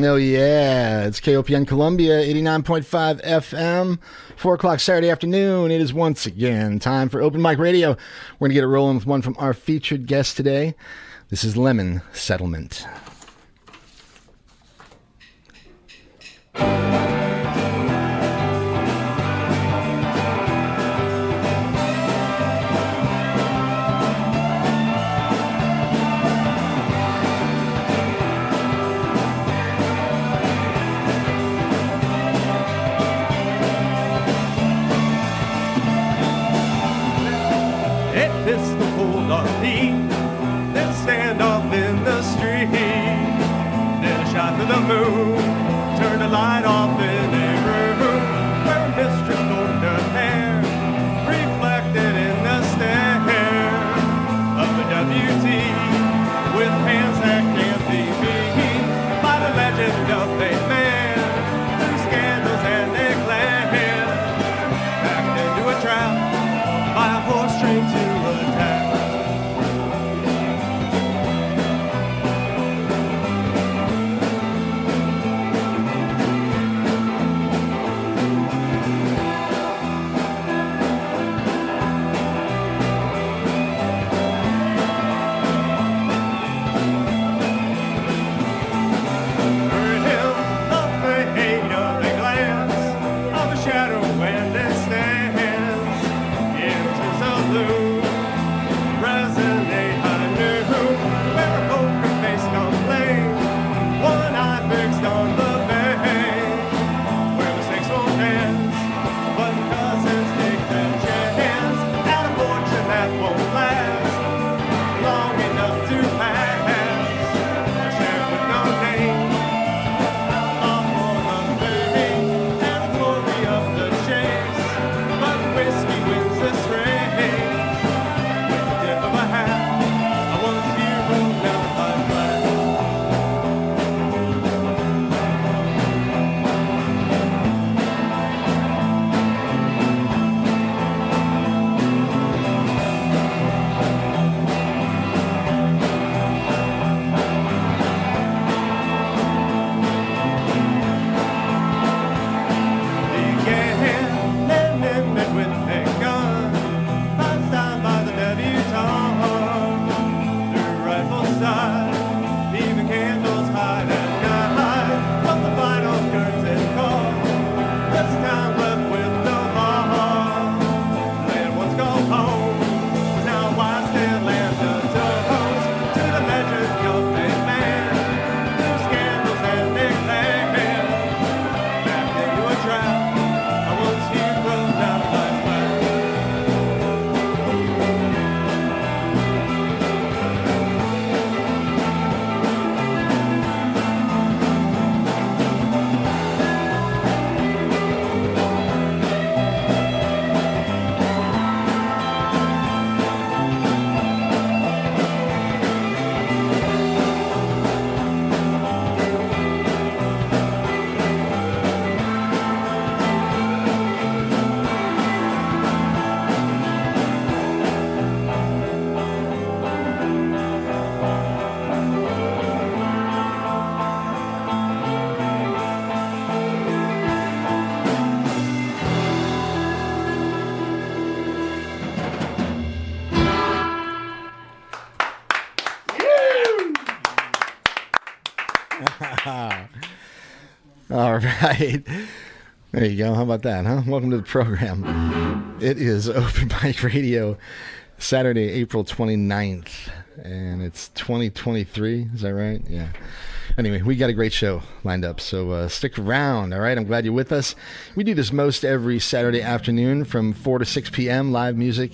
Oh, yeah. It's KOPN Columbia, 89.5 FM, 4 o'clock Saturday afternoon. It is once again time for Open Mic Radio. We're going to get it rolling with one from our featured guest today. This is Lemon Settlement. Then stand off in the street. Then a shot to the moon. Turn the light off in a room where a mistress golden hair reflected in the stare of the WT with hands that can't be beat by the legend of a man through scandals and eclair, backed into a trap by a horse trained to attack. All right. There you go. How about that, huh? Welcome to the program. It is Open Mic Radio, Saturday, April 29th, and it's 2023. Is that right? Yeah. Anyway, we got a great show lined up, so stick around, all right? I'm glad you're with us. We do this most every Saturday afternoon from 4 to 6 p.m., live music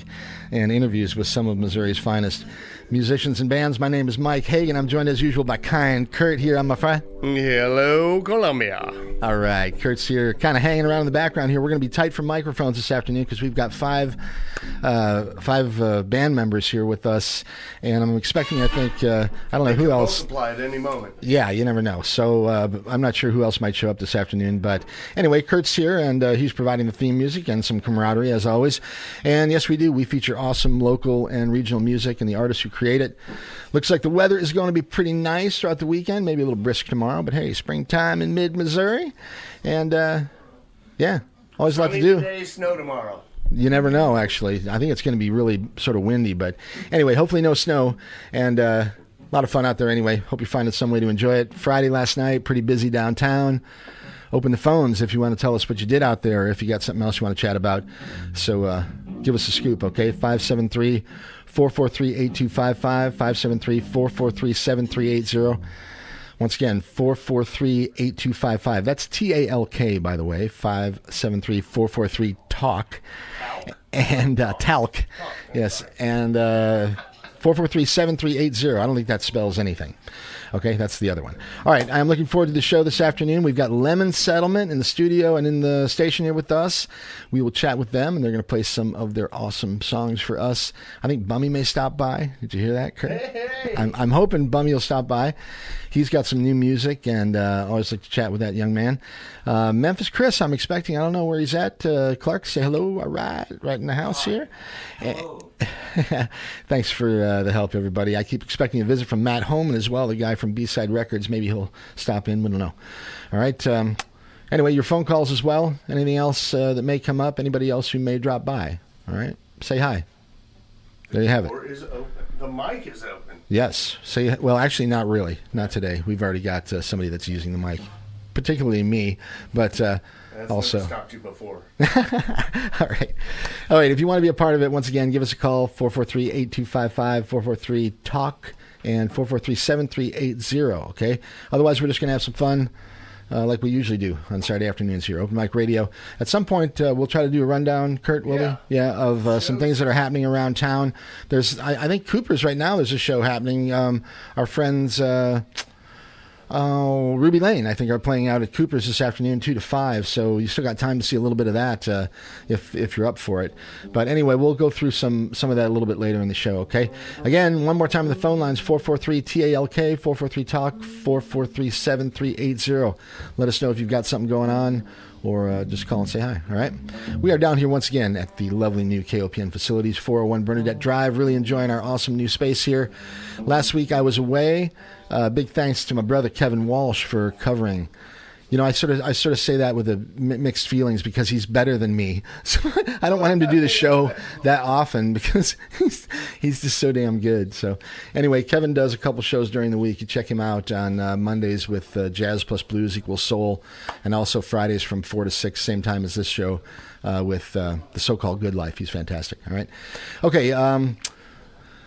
and interviews with some of Missouri's finest musicians and bands. My name is Mike Hagan. I'm joined as usual by Kind Kurt here on my friend. Hello, Columbia. All right, Kurt's here, kind of hanging around in the background here. We're going to be tight for microphones this afternoon because we've got five band members here with us, and I'm expecting, I think, I don't know who else. Multiply at any moment. Yeah, you never know. So I'm not sure who else might show up this afternoon. But anyway, Kurt's here, and he's providing the theme music and some camaraderie, as always. And yes, we do. We feature awesome local and regional music and the artists who create it. Looks like the weather is going to be pretty nice throughout the weekend, maybe a little brisk tomorrow. But hey, springtime in mid-Missouri. And, yeah, always a lot to do. Today, snow tomorrow. You never know, actually. I think it's going to be really sort of windy. But anyway, hopefully no snow. And a lot of fun out there anyway. Hope you're finding some way to enjoy it. Friday last night, pretty busy downtown. Open the phones if you want to tell us what you did out there, or if you got something else you want to chat about. So give us a scoop, okay? 573-443-8255, 573-443-7380. Once again, 443-8255. That's TALK, by the way, 573-443-TALK. And TALK, yes, and 443-7380. I don't think that spells anything. Okay, that's the other one. All right, I'm looking forward to the show this afternoon. We've got Lemon Settlement in the studio and in the station here with us. We will chat with them, and they're going to play some of their awesome songs for us. I think Bummy may stop by. Did you hear that, Kurt? Hey. I'm hoping Bummy will stop by. He's got some new music, and I always like to chat with that young man. Memphis Chris, I'm expecting. I don't know where he's at. Clark, say hello. All right in the house here. Thanks for the help, everybody. I keep expecting a visit from Matt Holman as well, the guy from B-Side Records. Maybe he'll stop in. We don't know. All right. Anyway, your phone calls as well. Anything else that may come up? Anybody else who may drop by? All right. Say hi. There you have it. The door is open. The mic is open. Yes. Well, actually, not really. Not today. We've already got somebody that's using the mic, particularly me, but That's also stopped you before. All right. If you want to be a part of it, once again, give us a call, 443-8255, 443-TALK, and 443-7380, okay? Otherwise, we're just going to have some fun like we usually do on Saturday afternoons here, Open Mic Radio. At some point, we'll try to do a rundown, Kurt, will we? Yeah, of some things that are happening around town. There's, I think, Cooper's right now, there's a show happening. Our friends... Ruby Lane, I think, are playing out at Cooper's this afternoon, 2 to 5. So you still got time to see a little bit of that if you're up for it. But anyway, we'll go through some of that a little bit later in the show, okay? Again, one more time, the phone lines, 443-TALK, 443-TALK, 443-7380. Let us know if you've got something going on, or just call and say hi, all right? We are down here once again at the lovely new KOPN facilities, 401 Bernadette Drive, really enjoying our awesome new space here. Last week I was away. Big thanks to my brother Kevin Walsh for covering. You know, I sort of say that with mixed feelings because he's better than me. So I don't want him to do the show that often because he's just so damn good. So anyway, Kevin does a couple shows during the week. You check him out on Mondays with Jazz Plus Blues Equals Soul, and also Fridays from 4 to 6, same time as this show with the so-called Good Life. He's fantastic. All right. Okay.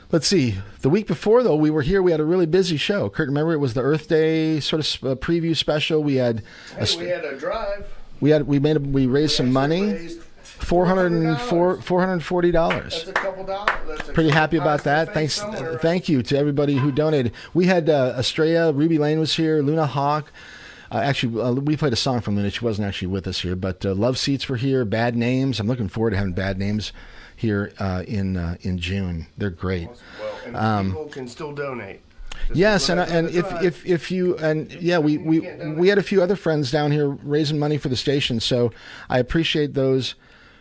Let's see. The week before, though, we were here. We had a really busy show. Kurt, remember it was the Earth Day sort of preview special. We had We had a drive. we raised some money. $440. That's a couple dollars. Pretty happy about that. Thanks. Thank you to everybody who donated. We had Estrella, Ruby Lane was here, Luna Hawk. Actually, we played a song from Luna. She wasn't actually with us here, but Love Seats were here. Bad Names. I'm looking forward to having Bad Names here in June. They're great. Well, and people can still donate. Yes, and if you we had a few other friends down here raising money for the station, so I appreciate those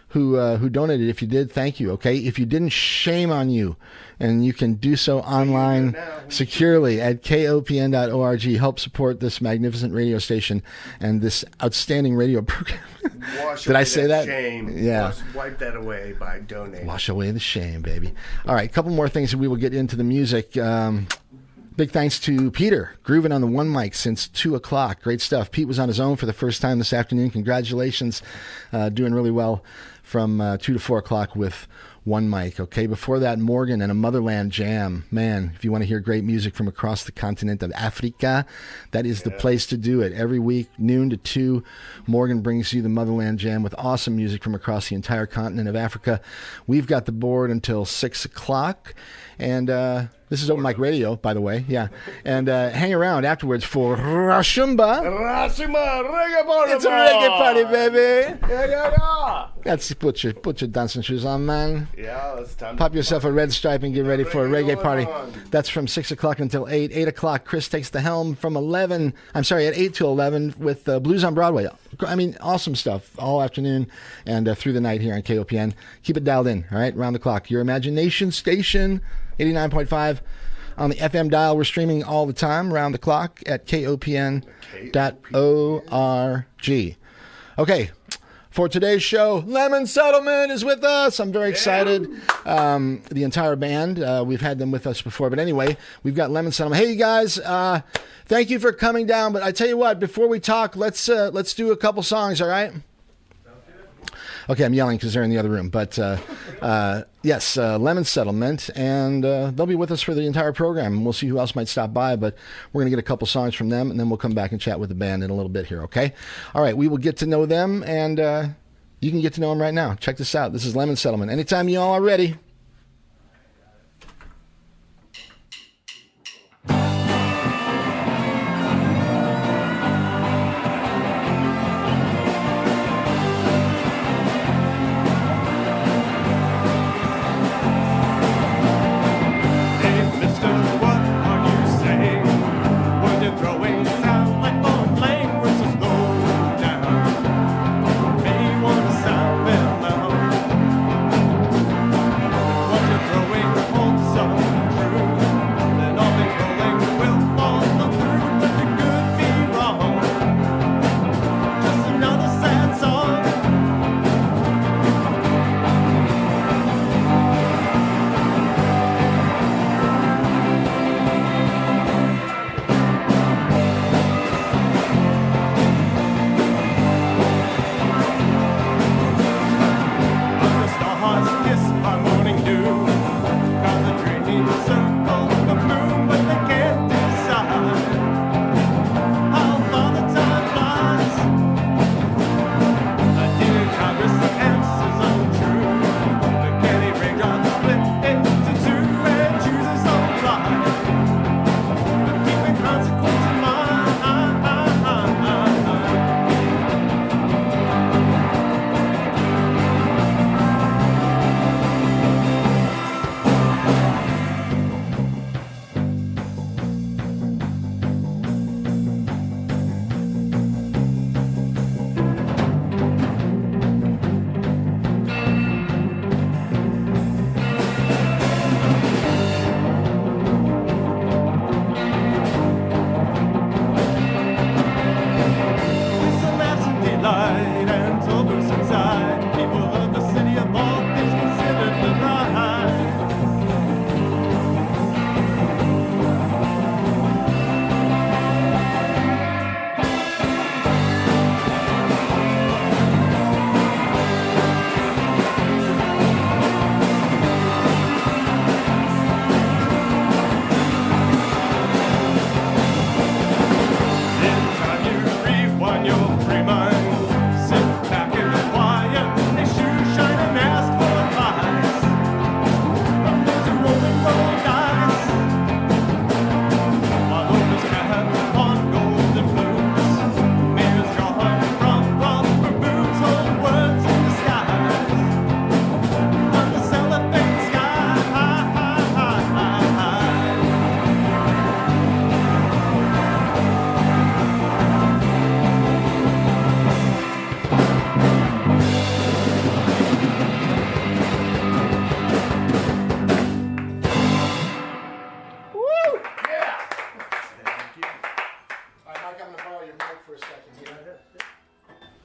who donated. If you did, thank you. Okay, if you didn't, shame on you, and you can do so online securely at kopn.org. Help support this magnificent radio station and this outstanding radio program. Did I say that? Shame. Yeah. Wipe that away by donating. Wash away the shame, baby. All right, a couple more things, and we will get into the music. Big thanks to Peter, grooving on the one mic since 2 o'clock. Great stuff. Pete was on his own for the first time this afternoon. Congratulations. Doing really well from 2 to 4 o'clock with one mic. Okay, before that, Morgan and a Motherland Jam. Man, if you want to hear great music from across the continent of Africa, that is the place to do it. Every week, noon to 2, Morgan brings you the Motherland Jam with awesome music from across the entire continent of Africa. We've got the board until 6 o'clock. And this is Open Mic Radio, by the way. Yeah. And hang around afterwards for Rashumba. Reggae party. It's a reggae party, baby. That's put your dancing shoes on, man. Yeah, it's time. Pop yourself a red stripe and get ready for a reggae Going party. on. That's from 6 o'clock until 8. 8 o'clock, Chris takes the helm from 11. I'm sorry, at 8 to 11 with Blues on Broadway. I mean, awesome stuff all afternoon and through the night here on KOPN. Keep it dialed in, all right, round the clock. Your imagination station, 89.5 on the FM dial. We're streaming all the time, round the clock at kopn.org. Okay. For today's show, Lemon Settlement is with us. I'm very excited. The entire band, we've had them with us before. But anyway, we've got Lemon Settlement. Hey, you guys, thank you for coming down. But I tell you what, before we talk, let's do a couple songs, all right? Okay, I'm yelling because they're in the other room. But yes, Lemon Settlement, and they'll be with us for the entire program. We'll see who else might stop by, but we're going to get a couple songs from them, and then we'll come back and chat with the band in a little bit here, okay? All right, we will get to know them, and you can get to know them right now. Check this out. This is Lemon Settlement. Anytime you all are ready.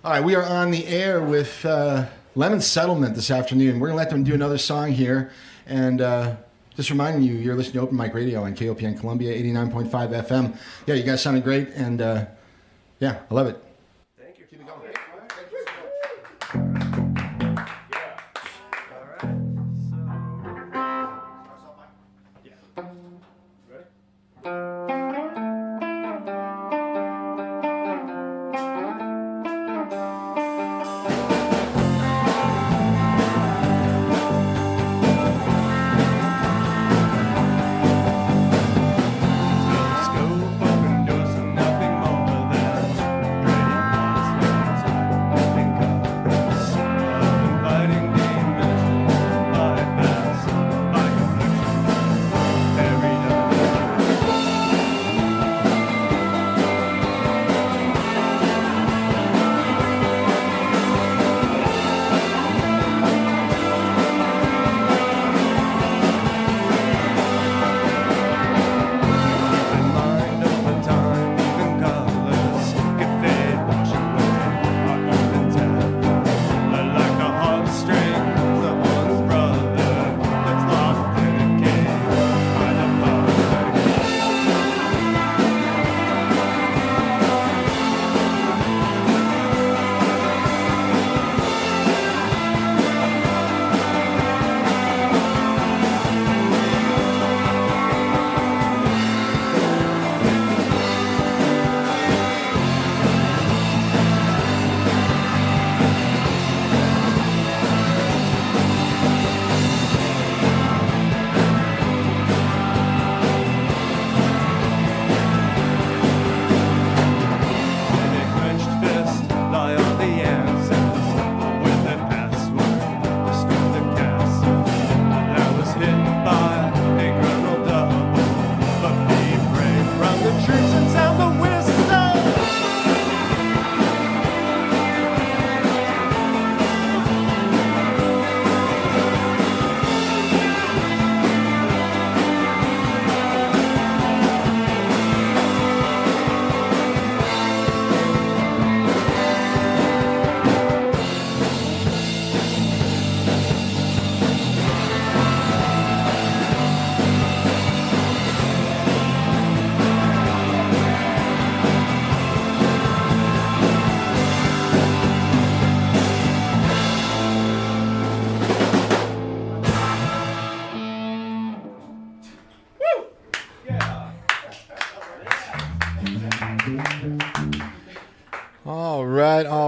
All right, we are on the air with Lemon Settlement this afternoon. We're going to let them do another song here. And just reminding you, you're listening to Open Mic Radio on KOPN Columbia, 89.5 FM. Yeah, you guys sounded great. And yeah, I love it. Thank you. Keep it going. Scope open doors and nothing more than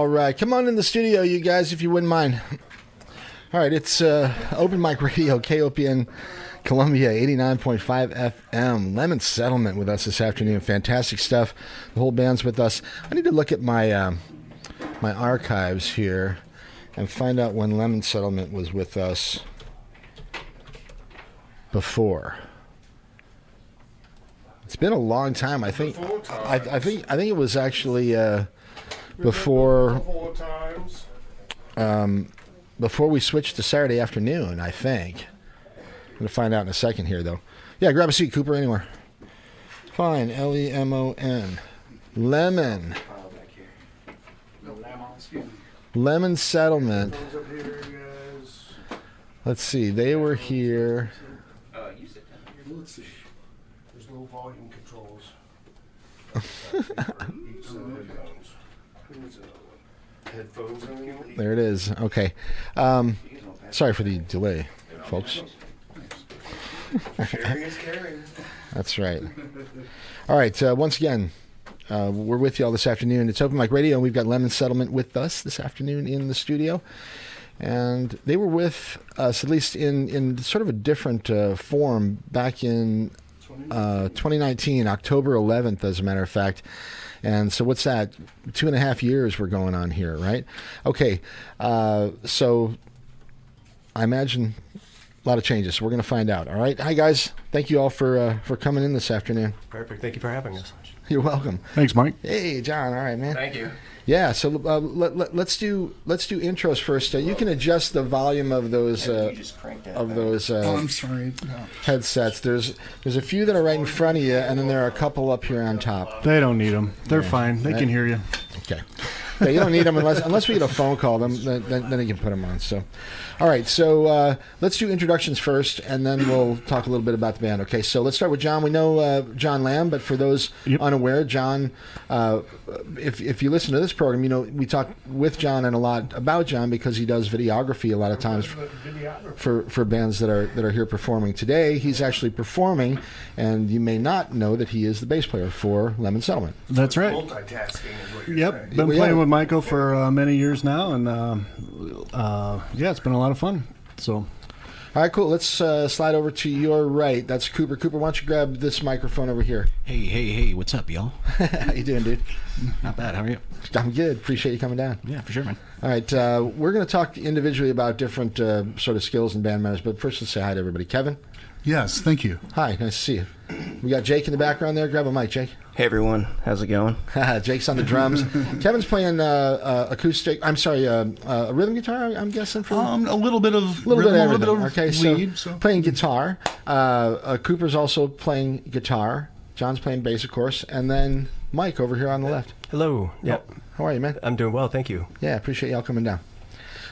All right, come on in the studio, you guys, if you wouldn't mind. All right, it's Open Mic Radio, KOPN Columbia, 89.5 FM. Lemon Settlement with us this afternoon. Fantastic stuff. The whole band's with us. I need to look at my my archives here and find out when Lemon Settlement was with us before. It's been a long time. I think it was actually before before we switched to Saturday afternoon, I think. I'm going to find out in a second here, though. Yeah, grab a seat, Cooper, anywhere. Fine, Lemon. Lemon. Lemon Settlement. Let's see, they were here. Let's see. There's no volume controls. Headphones on you. There it is. Okay. Sorry for the delay, folks. Sharing is caring. That's right. All right. Once again, we're with you all this afternoon. It's Open Mic Radio, and we've got Lemon Settlement with us this afternoon in the studio. And they were with us, at least in sort of a different form, back in 2019, October 11th, as a matter of fact. And so what's that? 2.5 years we're going on here, right? Okay. So I imagine a lot of changes. We're going to find out. All right. Hi, guys. Thank you all for coming in this afternoon. Perfect. Thank you for having us. You're welcome. Thanks, Mike. Hey, John. All right, man. Thank you. Yeah. So let's do intros first. You can adjust the volume of those You just cranked that back. Oh, I'm sorry. No. headsets. There's a few that are right in front of you, and then there are a couple up here on top. They don't need them. They're fine. They can hear you. Okay. Yeah, you don't need them unless we get a phone call. Then you can put them on. So, all right. So let's do introductions first, and then we'll talk a little bit about the band. Okay. So let's start with John. We know John Lamb, but for those unaware, John, if you listen to this program, you know we talk with John and a lot about John because he does videography a lot of times for bands that are here performing today. He's actually performing, and you may not know that he is the bass player for Lemon Settlement. That's right. Multitasking is what you're Yep. saying. Been playing with Michael for many years now, and yeah, it's been a lot of fun. So, All right, cool. Let's slide over to your right. That's Cooper. Cooper, why don't you grab this microphone over here? Hey, what's up, y'all? How you doing, dude? Not bad, how are you? I'm good. Appreciate you coming down. Yeah, for sure, man. All right, we're going to talk individually about different sort of skills and band members, but first let's say hi to everybody. Kevin? yes, thank you. Hi, nice to see you. We got Jake in the background there. Grab a mic, Jake. Hey everyone, how's it going? Jake's on the drums. Kevin's playing acoustic. I'm sorry, a rhythm guitar. I'm guessing for A little bit of a little bit of rhythm, everything. Okay, lead. so playing guitar. Cooper's also playing guitar. John's playing bass, of course, and then Mike over here on the left. Hello. Yep. How are you, man? I'm doing well. Thank you. Yeah, appreciate y'all coming down.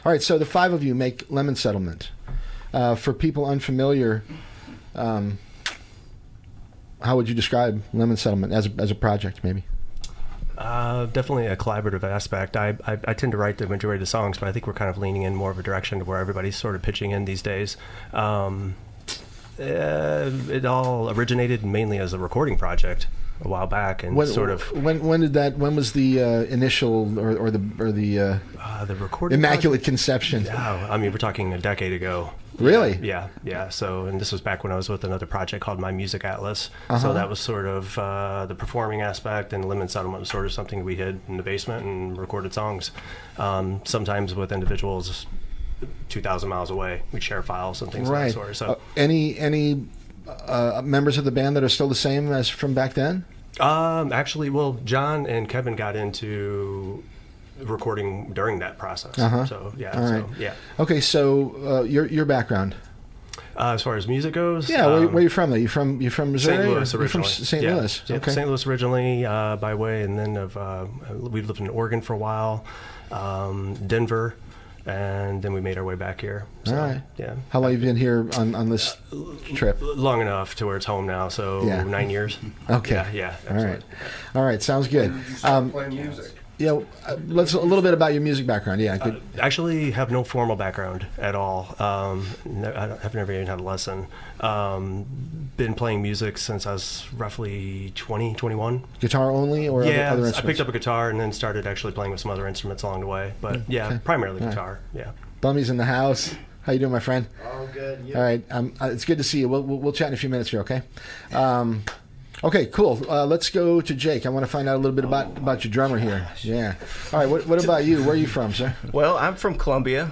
All right, so the five of you make Lemon Settlement. For people unfamiliar, how would you describe Lemon Settlement as a project, maybe? Definitely a collaborative aspect. I tend to write the majority of the songs, but I think we're kind of leaning in more of a direction to where everybody's sort of pitching in these days. It all originated mainly as a recording project a while back, and When was the initial or the recording immaculate conception? project? I mean, we're talking a decade ago. Really? Yeah. So, and this was back when I was with another project called My Music Atlas. Uh-huh. So that was sort of the performing aspect, and Lemon Settlement was sort of something we hid in the basement and recorded songs. Sometimes with individuals 2,000 miles away, we'd share files and things of that Right. sort. So, Any members of the band that are still the same as from back then? actually, well, John and Kevin got into recording during that process. Uh-huh. So yeah. All so right. yeah. Okay, so your background. As far as music goes, Yeah, where are you from? Though you from Missouri? St. Louis You're from originally. St. Yeah. Louis. Yeah, Okay. St. Louis originally by way, and then we lived in Oregon for a while, Denver, and then we made our way back here. So, All right. Yeah. How long have you been here on this trip? Long enough to where it's home now. So Yeah. 9 years. Okay. Yeah. All right. Absolutely. All right. Sounds good. When did you start playing music? Yeah, let's a little bit about your music background. Yeah, good. Actually, have no formal background at all. I've never even had a lesson. Been playing music since I was roughly 20, 21. Guitar only, or other instruments? I picked up a guitar and then started actually playing with some other instruments along the way. But primarily guitar. Yeah. Bummy's in the house. How you doing, my friend? All good. Yeah. All right, it's good to see you. We'll chat in a few minutes here, okay? Okay, cool. Let's go to Jake. I want to find out a little bit about your drummer here. Yeah. All right. What about you? Where are you from, sir? Well, I'm from Columbia.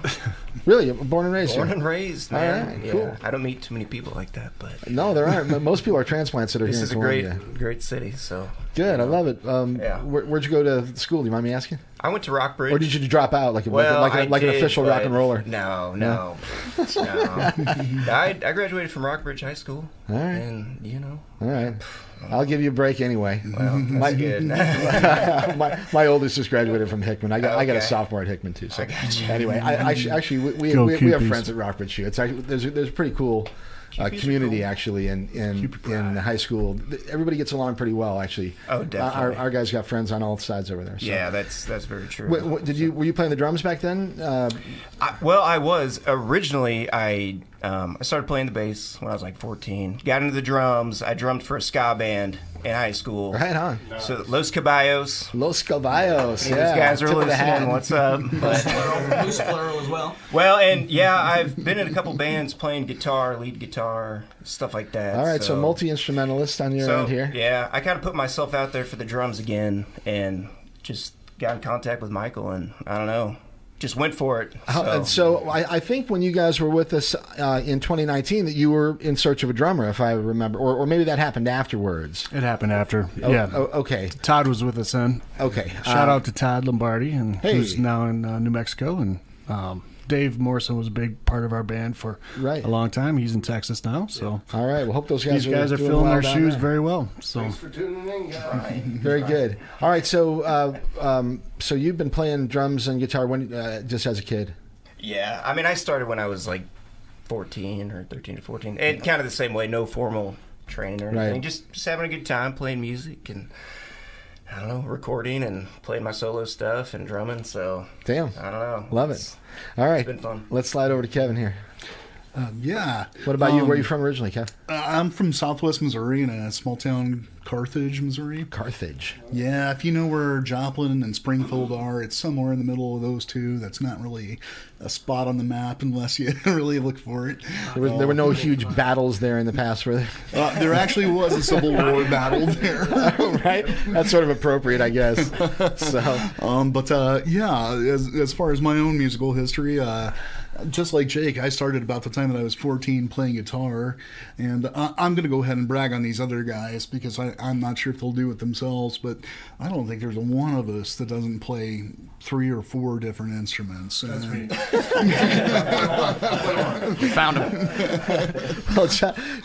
Really? Born and raised Born here? and raised, man. All right, yeah. cool. I don't meet too many people like that, but No, there aren't. Most people are transplants that are this here is in a Columbia. great city. So Good. I love it. Yeah. Where'd you go to school? Do you mind me asking? I went to Rockbridge. Or did you drop out like I an did, official rock but and roller? No. No. I graduated from Rockbridge High School. All right. And All right. I'll give you a break anyway. Well, that's good. my oldest just graduated from Hickman. I got a Okay. sophomore at Hickman too. So I got you. anyway, actually we Go have Cupies. friends at Rockbridge too. It's actually there's a pretty cool community actually in high school. Everybody gets along pretty well actually. Oh, definitely. Our guys got friends on all sides over there. So. Yeah, that's very true. Were you playing the drums back then? I was originally. I started playing the bass when I was like 14. Got into the drums. I drummed for a ska band in high school. Right on. So Los Caballos. Los Caballos. These Yeah. guys are Tip of the hat. listening. What's up? But, Loose plural as well. well, and yeah, I've been in a couple bands playing guitar, lead guitar, stuff like that. All right, so multi-instrumentalist on your end here. Yeah, I kind of put myself out there for the drums again, and just got in contact with Michael, and I don't know, just went for it. And so I think when you guys were with us in 2019 that you were in search of a drummer, if I remember, or maybe that happened afterwards. It happened after. Okay. Todd was with us then. Okay. Shout out to Todd Lombardi, and Hey. who's now in New Mexico. And Dave Morrison was a big part of our band for Right. a long time. He's in Texas now, so All right. Well, hope those guys these guys are doing filling well their down shoes there. very well. So Thanks for tuning in, guys. Very good. All right. So so you've been playing drums and guitar when just as a kid. Yeah, I mean, I started when I was like 14 or 13 to 14, and kind of the same way, no formal training or anything, Right. just having a good time playing music and, I don't know, recording and playing my solo stuff and drumming, so Damn. I don't know. Love it. All right. It's been fun. Let's slide over to Kevin here. Yeah. What about you? Where are you from originally, Kev? I'm from Southwest Missouri in a small town, Carthage, Missouri. Carthage. Yeah, if you know where Joplin and Springfield are, it's somewhere in the middle of those two. That's not really a spot on the map unless you really look for it. There were no huge battles there in the past, were there? There actually was a Civil War battle there. Right? That's sort of appropriate, I guess. So, Yeah, as far as my own musical history, just like Jake, I started about the time that I was 14 playing guitar, and I'm going to go ahead and brag on these other guys because I'm not sure if they'll do it themselves, but I don't think there's one of us that doesn't play 3 or 4 different instruments. That's me. We found him. well,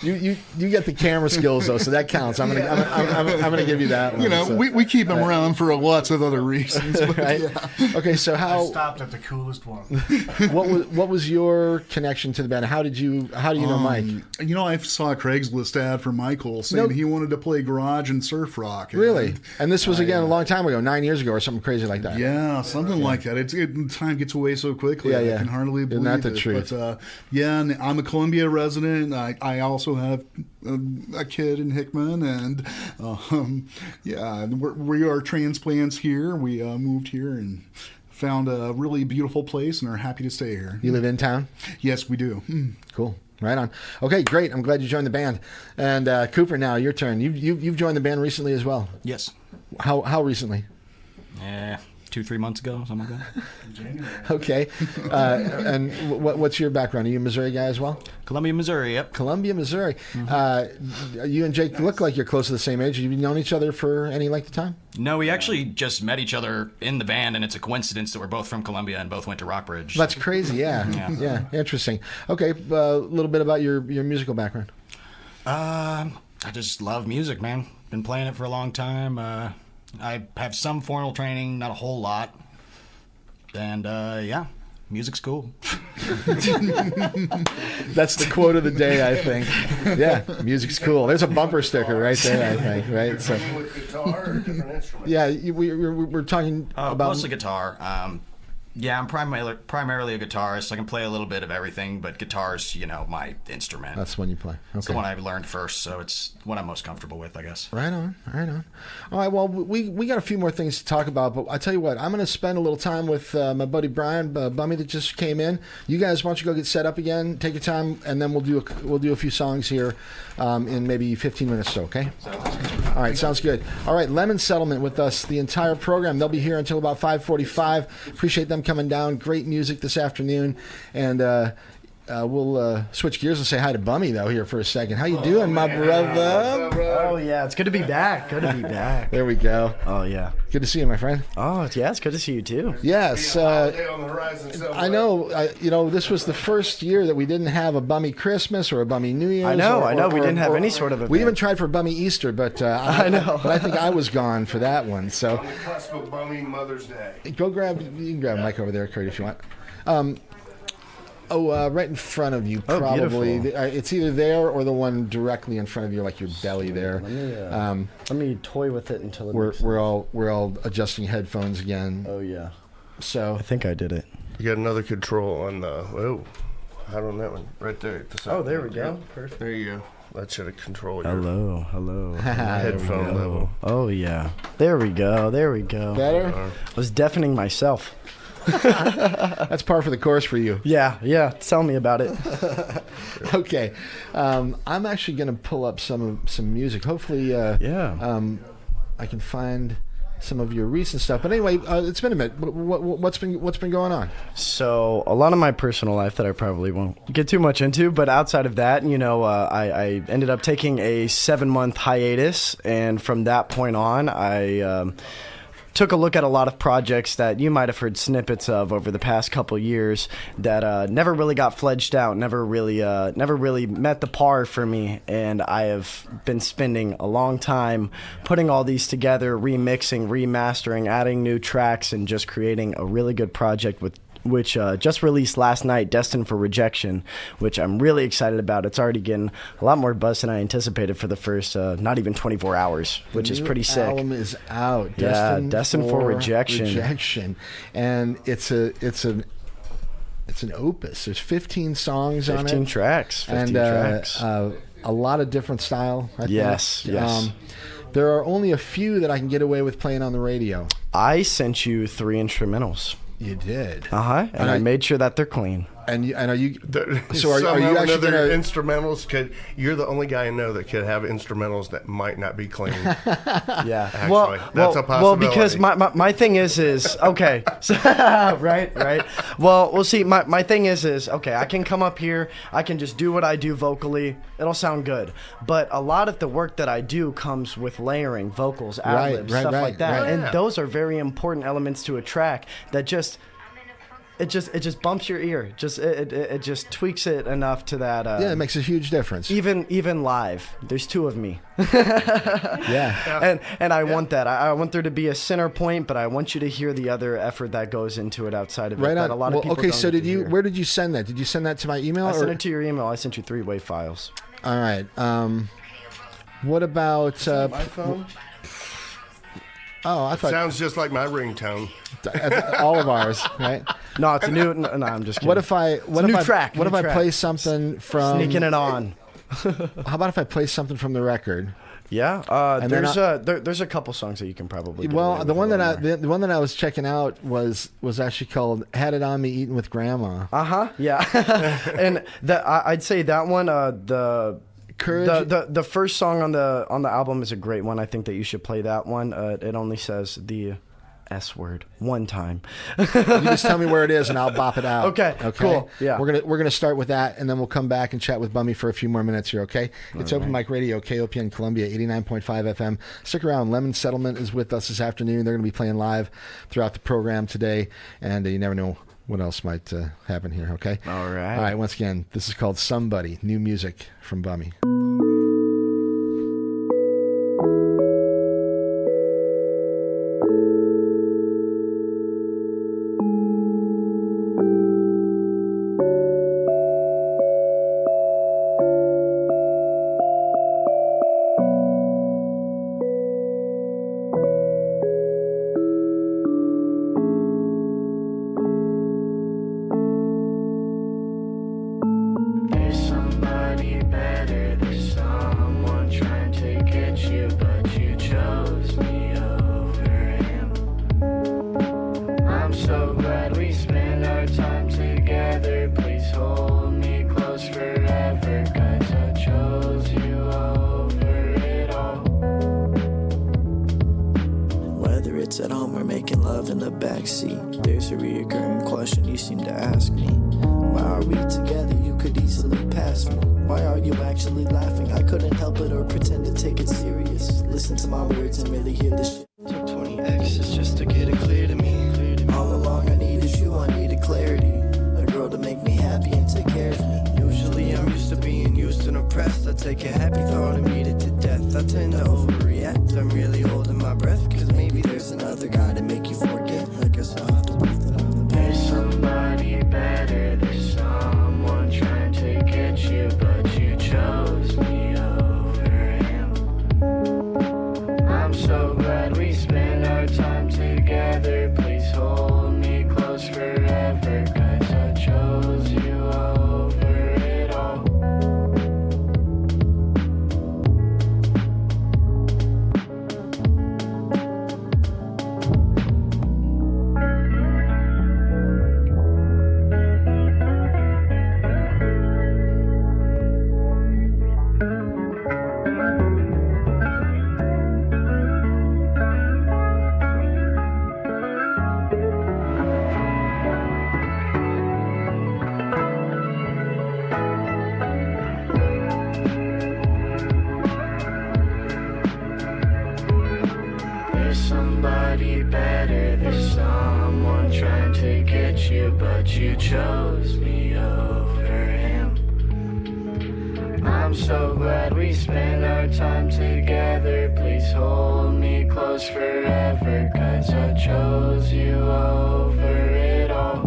you get the camera skills though, so that counts. I'm gonna give you that one. You know, so. we keep them around for lots of other reasons. But Right? yeah. Okay, so stopped at the coolest one. what was your connection to the band? How do you know Mike? You know, I saw a Craigslist ad for Michael saying he wanted to play garage and surf rock. Really? And this was again a long time ago, 9 years ago or something crazy like that. Yeah, something like that. Time gets away so quickly. Yeah, yeah. I can hardly believe Isn't that the it. truth? But yeah, and I'm a Columbia resident. I also have a kid in Hickman, and yeah, we are transplants here. We moved here and found a really beautiful place and are happy to stay here. You live in town? Yes, we do. Cool. Right on. Okay, great. I'm glad you joined the band. And Cooper, now your turn. You've joined the band recently as well. Yes. How recently? 2-3 months ago, something like that. Okay. And what's your background? Are you a Missouri guy as well? Columbia, Missouri. Yep. Columbia, Missouri. You and Jake look like you're close to the same age. Have you known each other for any length of time? No, we actually just met each other in the band, and it's a coincidence that we're both from Columbia and both went to Rockbridge. That's crazy. Yeah. Yeah. Interesting. Okay. A little bit about your musical background. I just love music, man. Been playing it for a long time. I have some formal training, not a whole lot. And, yeah, music's cool. That's the quote of the day, I think. Yeah, music's cool. There's a bumper sticker right there, I think, right? So, With guitar or different instruments? yeah, we're talking about... Mostly guitar. Yeah, I'm primarily a guitarist. I can play a little bit of everything, but guitar's, my instrument. That's when you play. It's the Okay. one I learned first, so it's what I'm most comfortable with, I guess. Right on, right on. All right, well, we got a few more things to talk about, but I tell you what, I'm going to spend a little time with my buddy Brian Bummy that just came in. You guys, why don't you go get set up again? Take your time, and then we'll do a few songs here in maybe 15 minutes or so. Okay. All right, sounds good. All right, Lemon Settlement with us the entire program. They'll be here until about 5:45. Appreciate them coming down. Great music this afternoon, and we'll switch gears and say hi to Bummy though here for a second. How you doing, my brother? Oh yeah, it's good to be back. Good to be back. There we go. Oh yeah. Good to see you, my friend. Oh yeah, it's good to see you too. Yes, Holiday on the horizon somewhere. I know. This was the first year that we didn't have a Bummy Christmas or a Bummy New Year's. I know. We didn't have or- any sort of event. We even tried for Bummy Easter, but I know. But I think I was gone for that one. So On the cusp of Bummy Mother's Day. go grab. You can grab a mic over there, Kurt, if you want. Right in front of you, Oh, probably. beautiful. It's either there or the one directly in front of you, like your belly there. Let me toy with it until it. We're all adjusting headphones again. Oh yeah. So I think I did it. You got another control on the. Oh, how on that one? Right there. At the side. Oh, there we go. Perfect. There you go. That should have controlled your Hello. headphone level. Oh yeah. There we go. better. I was deafening myself. That's par for the course for you. Yeah. Tell me about it. Okay, I'm actually going to pull up some music. Hopefully, I can find some of your recent stuff. But anyway, it's been a minute. What's been going on? So a lot of my personal life that I probably won't get too much into, but outside of that, I ended up taking a 7-month hiatus, and from that point on, I took a look at a lot of projects that you might have heard snippets of over the past couple years that never really got fledged out, never really met the par for me, and I have been spending a long time putting all these together, remixing, remastering, adding new tracks, and just creating a really good project which just released last night, Destined for Rejection, which I'm really excited about. It's already getting a lot more buzz than I anticipated for the first not even 24 hours, which is pretty sick. The album is out. Yeah, Destined for Rejection. And it's an opus. There's 15 songs on it. 15 tracks. 15 tracks. A lot of different style. I think. Yes. There are only a few that I can get away with playing on the radio. I sent you 3 instrumentals. You did. And I made sure that they're clean. And are you? So are you actually other gonna? instrumentals? You're the only guy I know that could have instrumentals that might not be clean. Yeah, Actually, that's a possibility. Well, because my thing is okay, so, right. Well, see, my thing is okay. I can come up here, I can just do what I do vocally. It'll sound good. But a lot of the work that I do comes with layering, vocals, ad-libs, stuff like that, right. and those are very important elements to a track that just. It just bumps your ear. It just tweaks it enough to that. Yeah, it makes a huge difference. Even live, there's 2 of me. Yeah. And I want that. I want there to be a center point, but I want you to hear the other effort that goes into it outside of it. Right That on. a lot of people okay, don't so get did to you? hear. Where did you send that? Did you send that to my email? I sent it to your email. I sent you 3 WAV files. All right. What about? My phone I thought sounds just like my ringtone. all of ours, right? No, it's a new. No, I'm just kidding. What if I? What if new I? track, What new if I track. play something from? Sneaking it on? How about if I play something from the record? Yeah. And then There's a couple songs that you can probably. Well, the one that I was checking out was actually called "Had It On Me Eating with Grandma." Yeah. And I'd say that one. Courage. The first song on the album is a great one. I think that you should play that one. It only says the S word one time. You just tell me where it is and I'll bop it out. Okay, cool. Yeah. We're gonna start with that and then we'll come back and chat with Bummy for a few more minutes here, okay? It's Open Mic Radio, KOPN Columbia, 89.5 FM. Stick around. Lemon Settlement is with us this afternoon. They're gonna be playing live throughout the program today, and you never know what else might happen here, okay? All right. All right, once again, this is called Somebody, new music from Bummy. forever, 'cause I chose you over it all. Whether it's at home or making love in the backseat, there's a reoccurring question you seem to ask me. Why are we together? You could easily pass me. Why are you actually laughing? I couldn't help it or pretend to take it serious. Listen to my words and really hear the shit. Took 20 X's just to get it clear to me. All along I needed you, I needed clarity. A girl to make me happy and take care of me. Usually I'm used to being used and oppressed. I take a happy thought and beat it to death. I tend to overreact, I'm really holding my breath. Cause maybe there's another guy to make you forget. I guess I'll have to prove that I'm the best. There's somebody better, there's someone trying to get you, but you chose me over him. I'm so glad we spent our time together. Please hold me close forever, 'cause I chose you over it all. There's somebody better, there's someone trying to get you, but you chose me over him. I'm so glad we spent our time together. Please hold me close forever, 'cause I chose you over it all.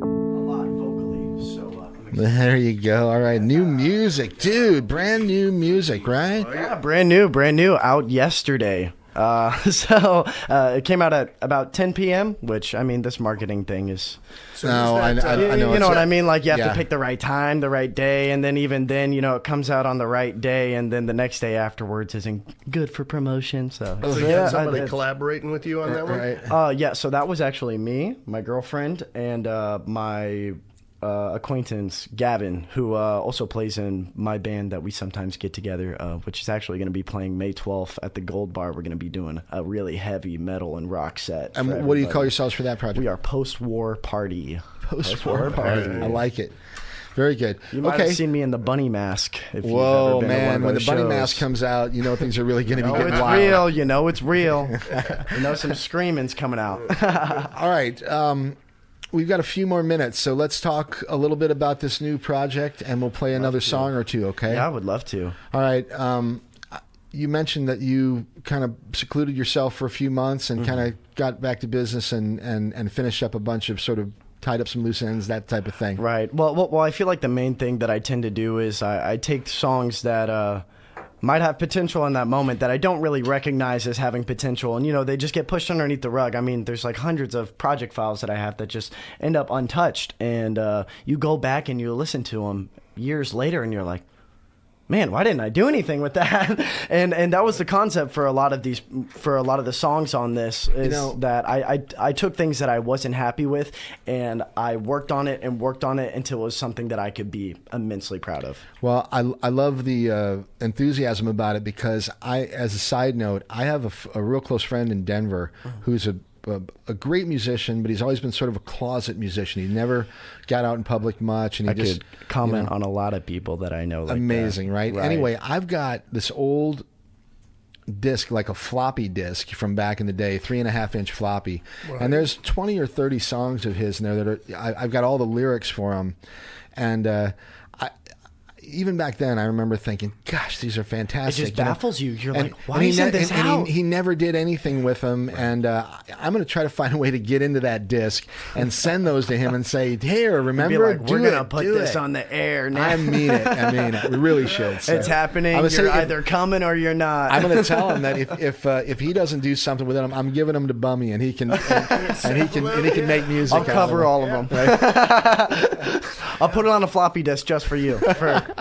A lot vocally, so There you go. All right, new music, dude. Brand new music, right? yeah, brand new, out yesterday. It came out at about 10 p.m., which, I mean, this marketing thing is... No, I know. You know what I mean? Like, you have yeah. to pick the right time, the right day, and then even then, you know, it comes out on the right day, and then the next day afterwards isn't good for promotion, so... So you had somebody collaborating with you on that one? Right. Yeah, so that was actually me, my girlfriend, and my acquaintance, Gavin, who also plays in my band that we sometimes get together, which is actually going to be playing May 12th at the Gold Bar. We're going to be doing a really heavy metal and rock set. And what do you call yourselves for that project? We are Post-War Party. Post-War Party. I like it. Very good. You might have seen me in the bunny mask. If you've Whoa, ever been to one man! of When the those bunny shows. mask comes out, you know things are really going to be Oh, getting it's wild. real. You know it's real. You know some screaming's coming out. All right. We've got a few more minutes, so let's talk a little bit about this new project, and we'll play another song or two, okay? Yeah, I would love to. All right. You mentioned that you kind of secluded yourself for a few months and kind of got back to business and finished up a bunch of sort of tied up some loose ends, that type of thing. Right. Well, I feel like the main thing that I tend to do is I take songs that might have potential in that moment that I don't really recognize as having potential, and you know, they just get pushed underneath the rug. I mean, there's like hundreds of project files that I have that just end up untouched, and you go back and you listen to them years later and you're like, man, why didn't I do anything with that? and that was the concept for a lot of the songs on this, is that I took things that I wasn't happy with and I worked on it until it was something that I could be immensely proud of. Well, I love the enthusiasm about it, because as a side note, I have a real close friend in Denver who's a great musician, but he's always been sort of a closet musician. He never got out in public much, and he could comment on a lot of people that I know. Like amazing, that. Right? Anyway, I've got this old disc, like a floppy disc from back in the day, 3.5-inch floppy, and there's 20 or 30 songs of his in there that are. I've got all the lyrics for him, and even back then, I remember thinking, "Gosh, these are fantastic." It just baffles you. You're like, "Why is this out?" He never did anything with them, and I'm going to try to find a way to get into that disc and send those to him and say, "Here, remember? Like, we're going to put this on the air now." I mean it. We really should. So. It's happening. You're either coming or you're not. I'm going to tell him that if he doesn't do something with it, I'm giving them to Bummy, and he can make music. I'll cover all of them. Right? I'll put it on a floppy disk just for you.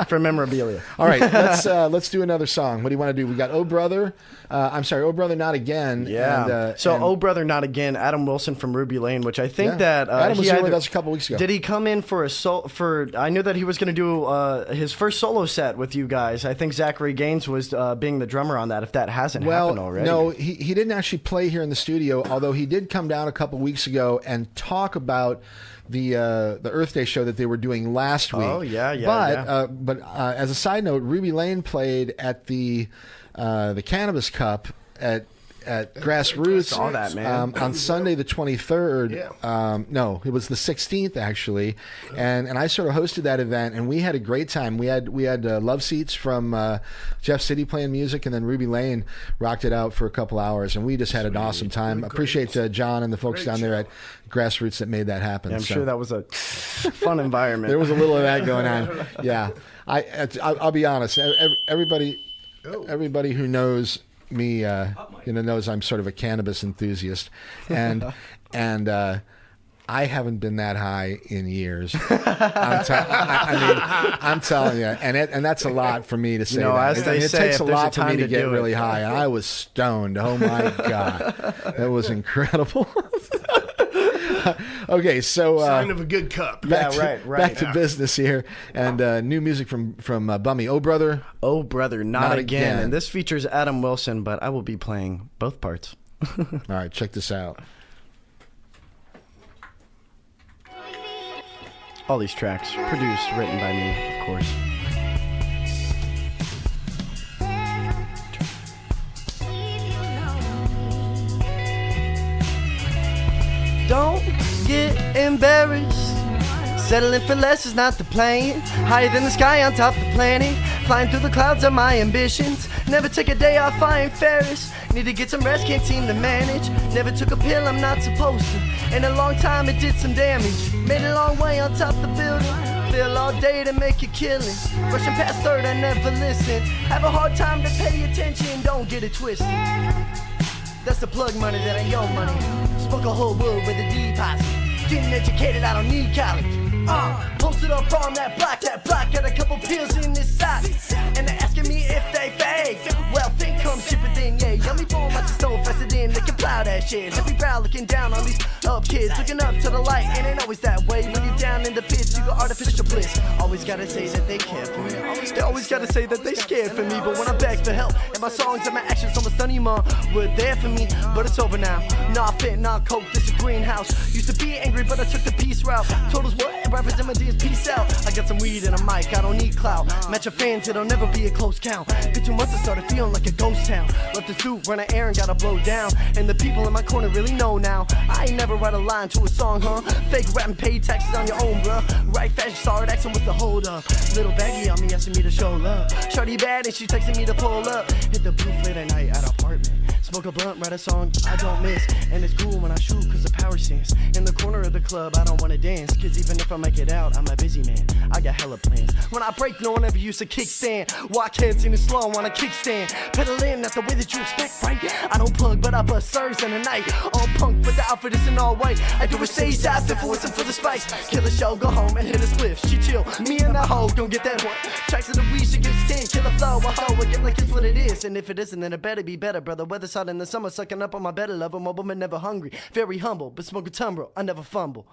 for memorabilia. All right, let's do another song. What do you want to do? We got Oh Brother. I'm sorry, Oh Brother Not Again. Yeah. And, Oh Brother Not Again, Adam Wilson from Ruby Lane, which I think Adam was here with us a couple weeks ago. Did he come in for I knew that he was going to do his first solo set with you guys. I think Zachary Gaines was being the drummer on that, if that hasn't happened already. No, he didn't actually play here in the studio, although he did come down a couple weeks ago and talk about the Earth Day show that they were doing last week. Oh, yeah. But as a side note, Ruby Lane played at the Cannabis Cup at Grassroots. I saw that, man. On Sunday the 23rd. Yeah. No, it was the 16th actually, and I sort of hosted that event, and we had a great time. We had love seats from Jeff City playing music, and then Ruby Lane rocked it out for a couple hours, and we just had an awesome time. Appreciate John and the folks down there at Grassroots that made that happen. Yeah, I'm sure that was a fun environment. There was a little of that going on. Yeah, I'll be honest. Everybody who knows me, knows I'm sort of a cannabis enthusiast, and I haven't been that high in years. I'm telling you, and that's a lot for me to say. As they it say, takes a lot for me to get really it. high, and I was stoned. Oh my god, that was incredible. Okay, so sign of a good cup. Back to business here, and new music from Bummy. Oh Brother Not Again. And this features Adam Wilson, but I will be playing both parts. All right, check this out. All these tracks produced, written by me, of course. Don't get embarrassed. Settling for less is not the plan. Higher than the sky on top of the planet. Flying through the clouds are my ambitions. Never take a day off, I ain't Ferris. Need to get some rest, can't seem to manage. Never took a pill, I'm not supposed to. In a long time, it did some damage. Made a long way on top of the building. Feel all day to make a killing. Rushing past third, I never listen. Have a hard time to pay attention, don't get it twisted. That's the plug money, that ain't your money. Smoke a whole wood with a deposit. Getting educated, I don't need college. Posted up on that block, got a couple pills in this sock. And they're asking me if they fake. Well, think comes cheaper than yeah. Yummy born like the stove faster than they can plow that shit. Happy proud looking down on these up kids, looking up to the light. And ain't always that way. When you're down in the pits, you got artificial bliss. Always gotta say that they care for me. They always gotta say that they scared for me. But when I beg for help, and my songs and my actions almost done, mom were there for me. But it's over now. Nah fit, nah coke, this a greenhouse. Used to be angry, but I took the peace route. Told us what rappers and my D's, peace out. I got some weed and a mic, I don't need clout. Match your fans, it'll never be a close count. Been 2 months, I started feeling like a ghost town. Left the suit, run an errand, gotta blow down. And the people in my corner really know now. I ain't never write a line to a song, huh? Fake rap and pay taxes on your own, bruh. Right fast, start acting with the hold up. Little baggy on me, asking me to show love. Shorty bad and she texting me to pull up. Hit the booth late at night at apartment. Smoke a blunt, write a song I don't miss. And it's cool when I shoot cause the power sense. In the corner of the club, I don't wanna dance. Cause even if I make it out, I'm a busy man. I got hella plans. When I break, no one ever used a kickstand. Walk heads in it slow on a kickstand. Pedal in, not the way that you expect, right? I don't plug, but I bust serves in the night. All punk, but the outfit is in all white. I do a stage dive if it wasn't for the spice. Kill a show, go home and hit a spliff. She chill, me and that hoe don't get that one. Tracks of the weed, she gets 10. Kill a flow, a hoe, again like it's what it is. And if it isn't, then it better be better, brother. Weather hot in the summer, sucking up on my better love. I'm a woman never hungry, very humble, but smoke a tumble, I never fumble.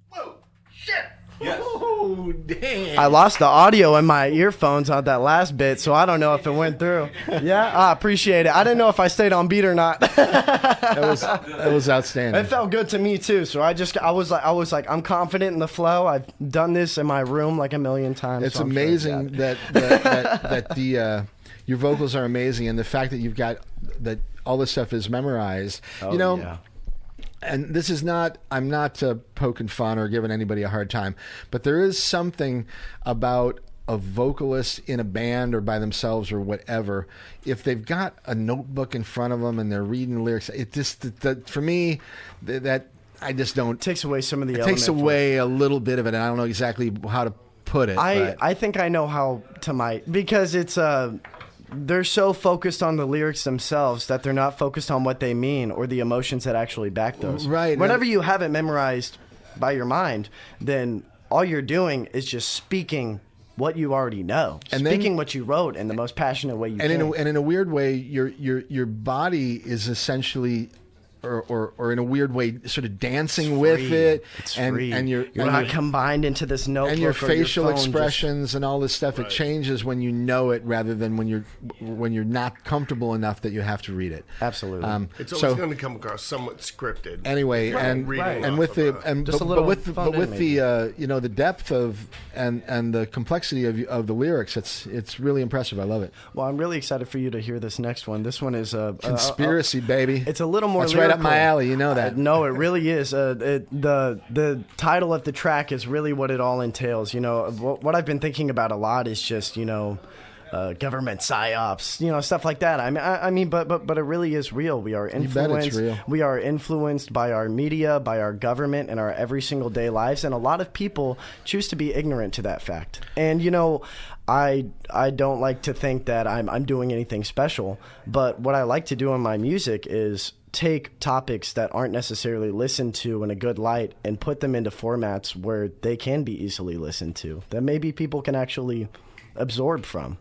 Whoa, shit. Yes. Oh, damn. I lost the audio in my earphones on that last bit, so I don't know if it went through. Yeah, I appreciate it. I didn't know if I stayed on beat or not. That was outstanding. It felt good to me too. So I was like, I'm confident in the flow. I've done this in my room like a million times. It's so amazing sure that the your vocals are amazing, and the fact that you've got that all this stuff is memorized. Oh, yeah. And this is not, I'm not poking fun or giving anybody a hard time, but there is something about a vocalist in a band or by themselves or whatever, if they've got a notebook in front of them and they're reading the lyrics, it just, for me, that I just don't. It takes away some of the It takes away a little bit of it, and I don't know exactly how to put it. I think I know how to because it's they're so focused on the lyrics themselves that they're not focused on what they mean or the emotions that actually back those. Right. Whenever you have it memorized by your mind, then all you're doing is just speaking what you already know, And speaking then- what you wrote in the most passionate way you And can. in a weird way, your body is essentially, or in a weird way, sort of dancing with it, It's and free. you're not combined into this notebook. and your or facial phone just- expressions and all this stuff. It changes when you know it, rather than when you're not comfortable enough that you have to read it. Absolutely. It's always going to come across somewhat scripted. Anyway, and Reading and off with of the a- and Just a but little with the, phoned but with in, the the depth of and the complexity of the lyrics, it's really impressive. I love it. Well, I'm really excited for you to hear this next one. This one is a Conspiracy, baby. It's a little more. That's right up my lyrical. alley. You know that. No, it really is. The title of the track is really what it all entails. You know, what I've been thinking about a lot is just, you know, government psyops, you know, stuff like that. I mean, but it really is real. We are bet it's influenced. real. We are influenced by our media, by our government, in our every single day lives, and a lot of people choose to be ignorant to that fact. And you know, I don't like to think that I'm doing anything special, but what I like to do in my music is take topics that aren't necessarily listened to in a good light and put them into formats where they can be easily listened to, that maybe people can actually absorb from.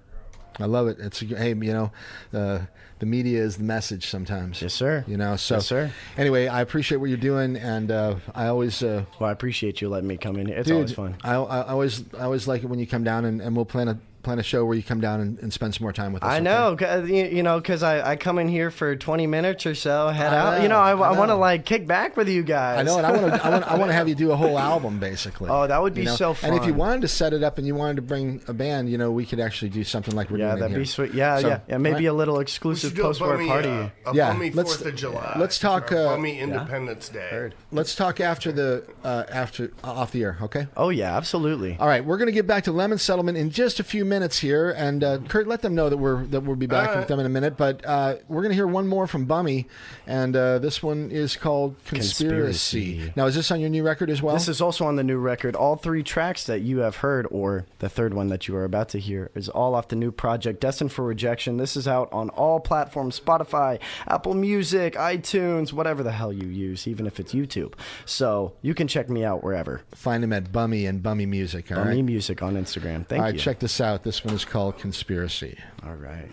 I love it. Hey, you know, the media is the message sometimes. Yes, sir. You know, so Yes, sir. Anyway, I appreciate what you're doing, and I always Well, I appreciate you letting me come in here. It's always fun. I always like it when you come down, and we'll plan a show where you come down and spend some more time with us. I okay? know, you know, because I come in here for 20 minutes or so, head I out. know, You know, I want to know. like kick back with you guys. I know, and I want to have you do a whole album, basically. Oh, that would be you know? so And if you fun. wanted to set it up and you wanted to bring a band, you know, we could actually do something like we're Yeah, doing that'd here. be sweet. Yeah, So, yeah. Maybe right? a little We exclusive should do a post-war Bummy, party. a Yeah, Bummy let's- 4th of July. let's talk, Or Bummy Independence Day. Heard. Let's talk after off the air, okay? Oh yeah, absolutely. All right, we're going to get back to Lemon Settlement in just a few minutes here, and Kurt, let them know that we'll be back with them in a minute. But we're going to hear one more from Bummy, and this one is called Conspiracy. Now, is this on your new record as well? This is also on the new record. All three tracks that you have heard, or the third one that you are about to hear, is all off the new project, Destined for Rejection. This is out on all platforms: Spotify, Apple Music, iTunes, whatever the hell you use, even if it's YouTube. So you can check me out wherever. Find him at Bummy and Bummy Music. All Bummy right. Music on Instagram. Thank All right, you. check this out. This one is called Conspiracy. All right.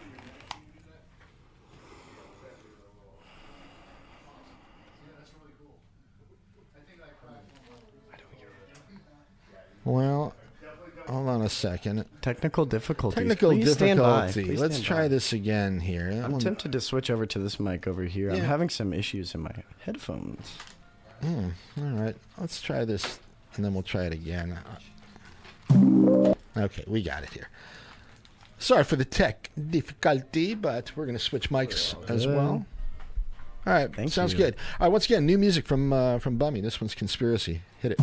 Well, hold on a second. Technical difficulties. Technical Please stand by. difficulty. Please Let's stand try by. this again here. I'm tempted to switch over to this mic over here. I'm Yeah. having some issues in my headphones. All right, let's try this, and then we'll try it again. Okay, we got it here. Sorry for the tech difficulty, but we're going to switch mics as well. All right, Thank sounds you. good. All right, once again, new music from Bummy. This one's Conspiracy. Hit it.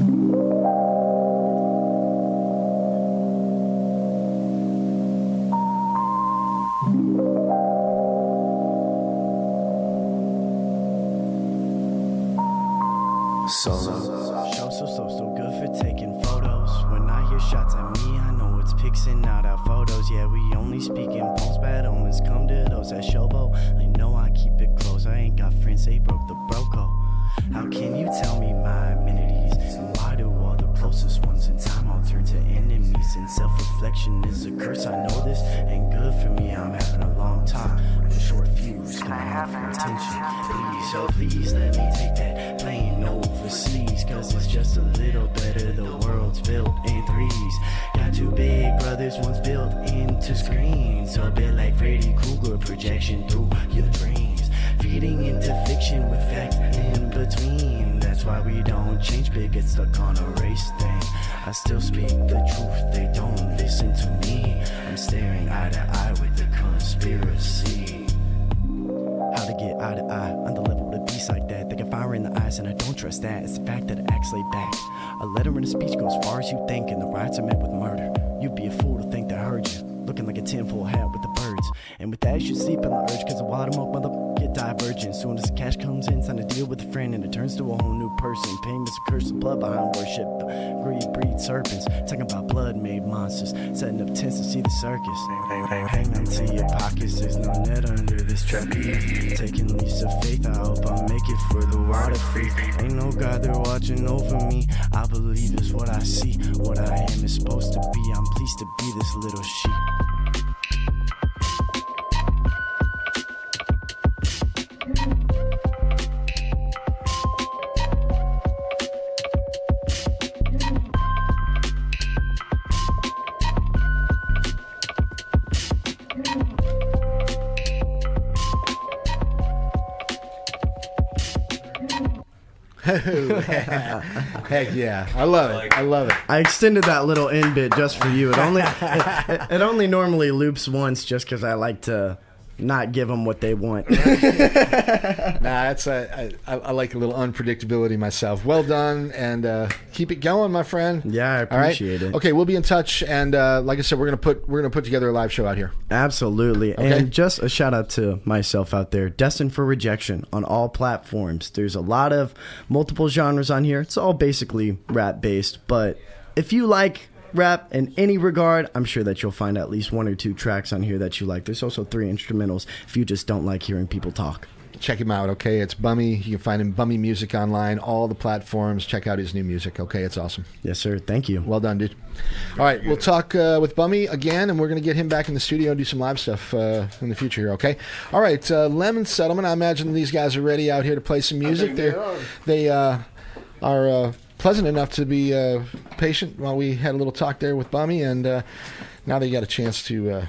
So good for taking photos. When I hear shots at me, I know it's pics and not our photos. Yeah, we only speak in poems. Bad omens come to those that showboat. I know I keep it close. I ain't got friends, they broke the broco. How can you tell me my amenities? And why do all the closest ones in time all turn to enemies? And self-reflection is a curse. I know this ain't good for me. I'm having a long talk with a short fuse. Can I have your attention? Please, oh please, let me take that plane overseas. Cause it's just a little better. The world's built in threes. Got two big brothers, one's built into screens. So a bit like Freddy Krueger, projection through your dreams. Feeding into fiction with fact in between. That's why we don't change, but get stuck on a race thing. I still speak the truth, they don't listen to me. I'm staring eye to eye with the conspiracy. How to get eye to eye on the level of beast like that. They can fire in the eyes and I don't trust that. It's the fact that it acts laid back. A letter in a speech goes far as you think, and the riots are met with murder. You'd be a fool to think they heard you. Looking like a tinfoil hat with the birds. And with that, you should sleep on the urge, cause a while to mother get divergent. Soon as the cash comes in, sign a deal with a friend, and it turns to a whole new person. Payments a curse of blood behind worship. Greed breeds serpents. Talking about blood made monsters. Setting up tents to see the circus. Hang on to your pockets, there's no net under this trapeze. Taking leaps of faith, I hope I make it for the water freeze. Ain't no God there watching over me. I believe is what I see. What I am is supposed to be. I'm pleased to be this little sheep. Heck yeah. I love it. I love it. I extended that little in bit just for you. It only normally loops once just because I like to not give them what they want. That's I like a little unpredictability myself. Well done, and keep it going, my friend. Yeah, I appreciate it. Okay, we'll be in touch, and like I said, we're gonna put together a live show out here. Absolutely. Okay. And just a shout out to myself out there, Destined for Rejection on all platforms. There's a lot of multiple genres on here. It's all basically rap based, but if you like rap in any regard, I'm sure that you'll find at least 1 or 2 tracks on here that you like. There's also 3 instrumentals if you just don't like hearing people talk. Check him out, okay? It's Bummy. You can find him Bummy Music online, all the platforms. Check out his new music, okay? It's awesome. Yes, sir. Thank you. Well done, dude. All right, we'll talk with Bummy again, and we're going to get him back in the studio and do some live stuff in the future here, okay? All right, Lemon Settlement. I imagine these guys are ready out here to play some music. They are pleasant enough to be patient while we had a little talk there with Bummy, and now they got a chance to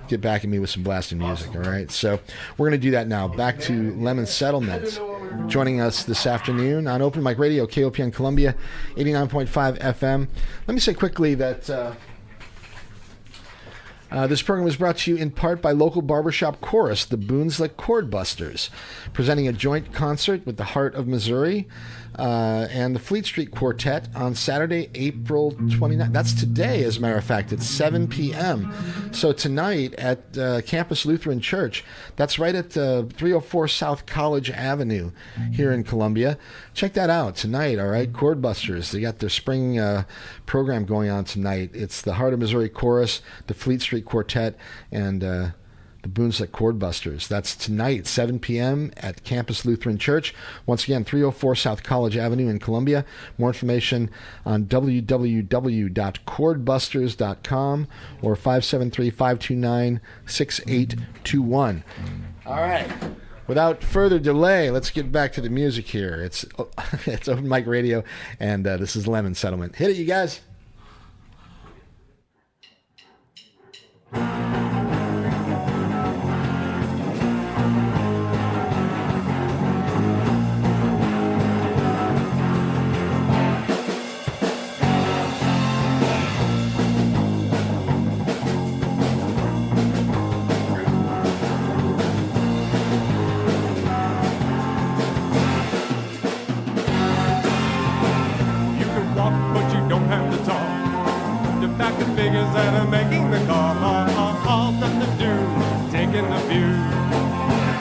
get back at me with some blasting music. All right, so we're going to do that now. Back to Lemon Settlement, joining us this afternoon on Open Mic Radio, KOPN Columbia, 89.5 FM. Let me say quickly that this program was brought to you in part by local barbershop chorus, the Boonslick Chordbusters, presenting a joint concert with the Heart of Missouri and the Fleet Street Quartet on Saturday, April 29th. That's today, as a matter of fact. It's 7 p.m. So tonight at Campus Lutheran Church, that's right at 304 South College Avenue here in Columbia. Check that out tonight, all right? Chordbusters, they got their spring program going on tonight. It's the Heart of Missouri Chorus, the Fleet Street Quartet, and the Boonslick Chordbusters. That's tonight, 7 p.m. at Campus Lutheran Church. Once again, 304 South College Avenue in Columbia. More information on www.chordbusters.com or 573-529-6821. All right. Without further delay, let's get back to the music here. It's Open Mic Radio, and this is Lemon Settlement. Hit it, you guys. Figures that are making the call, nothing to do, taking the view.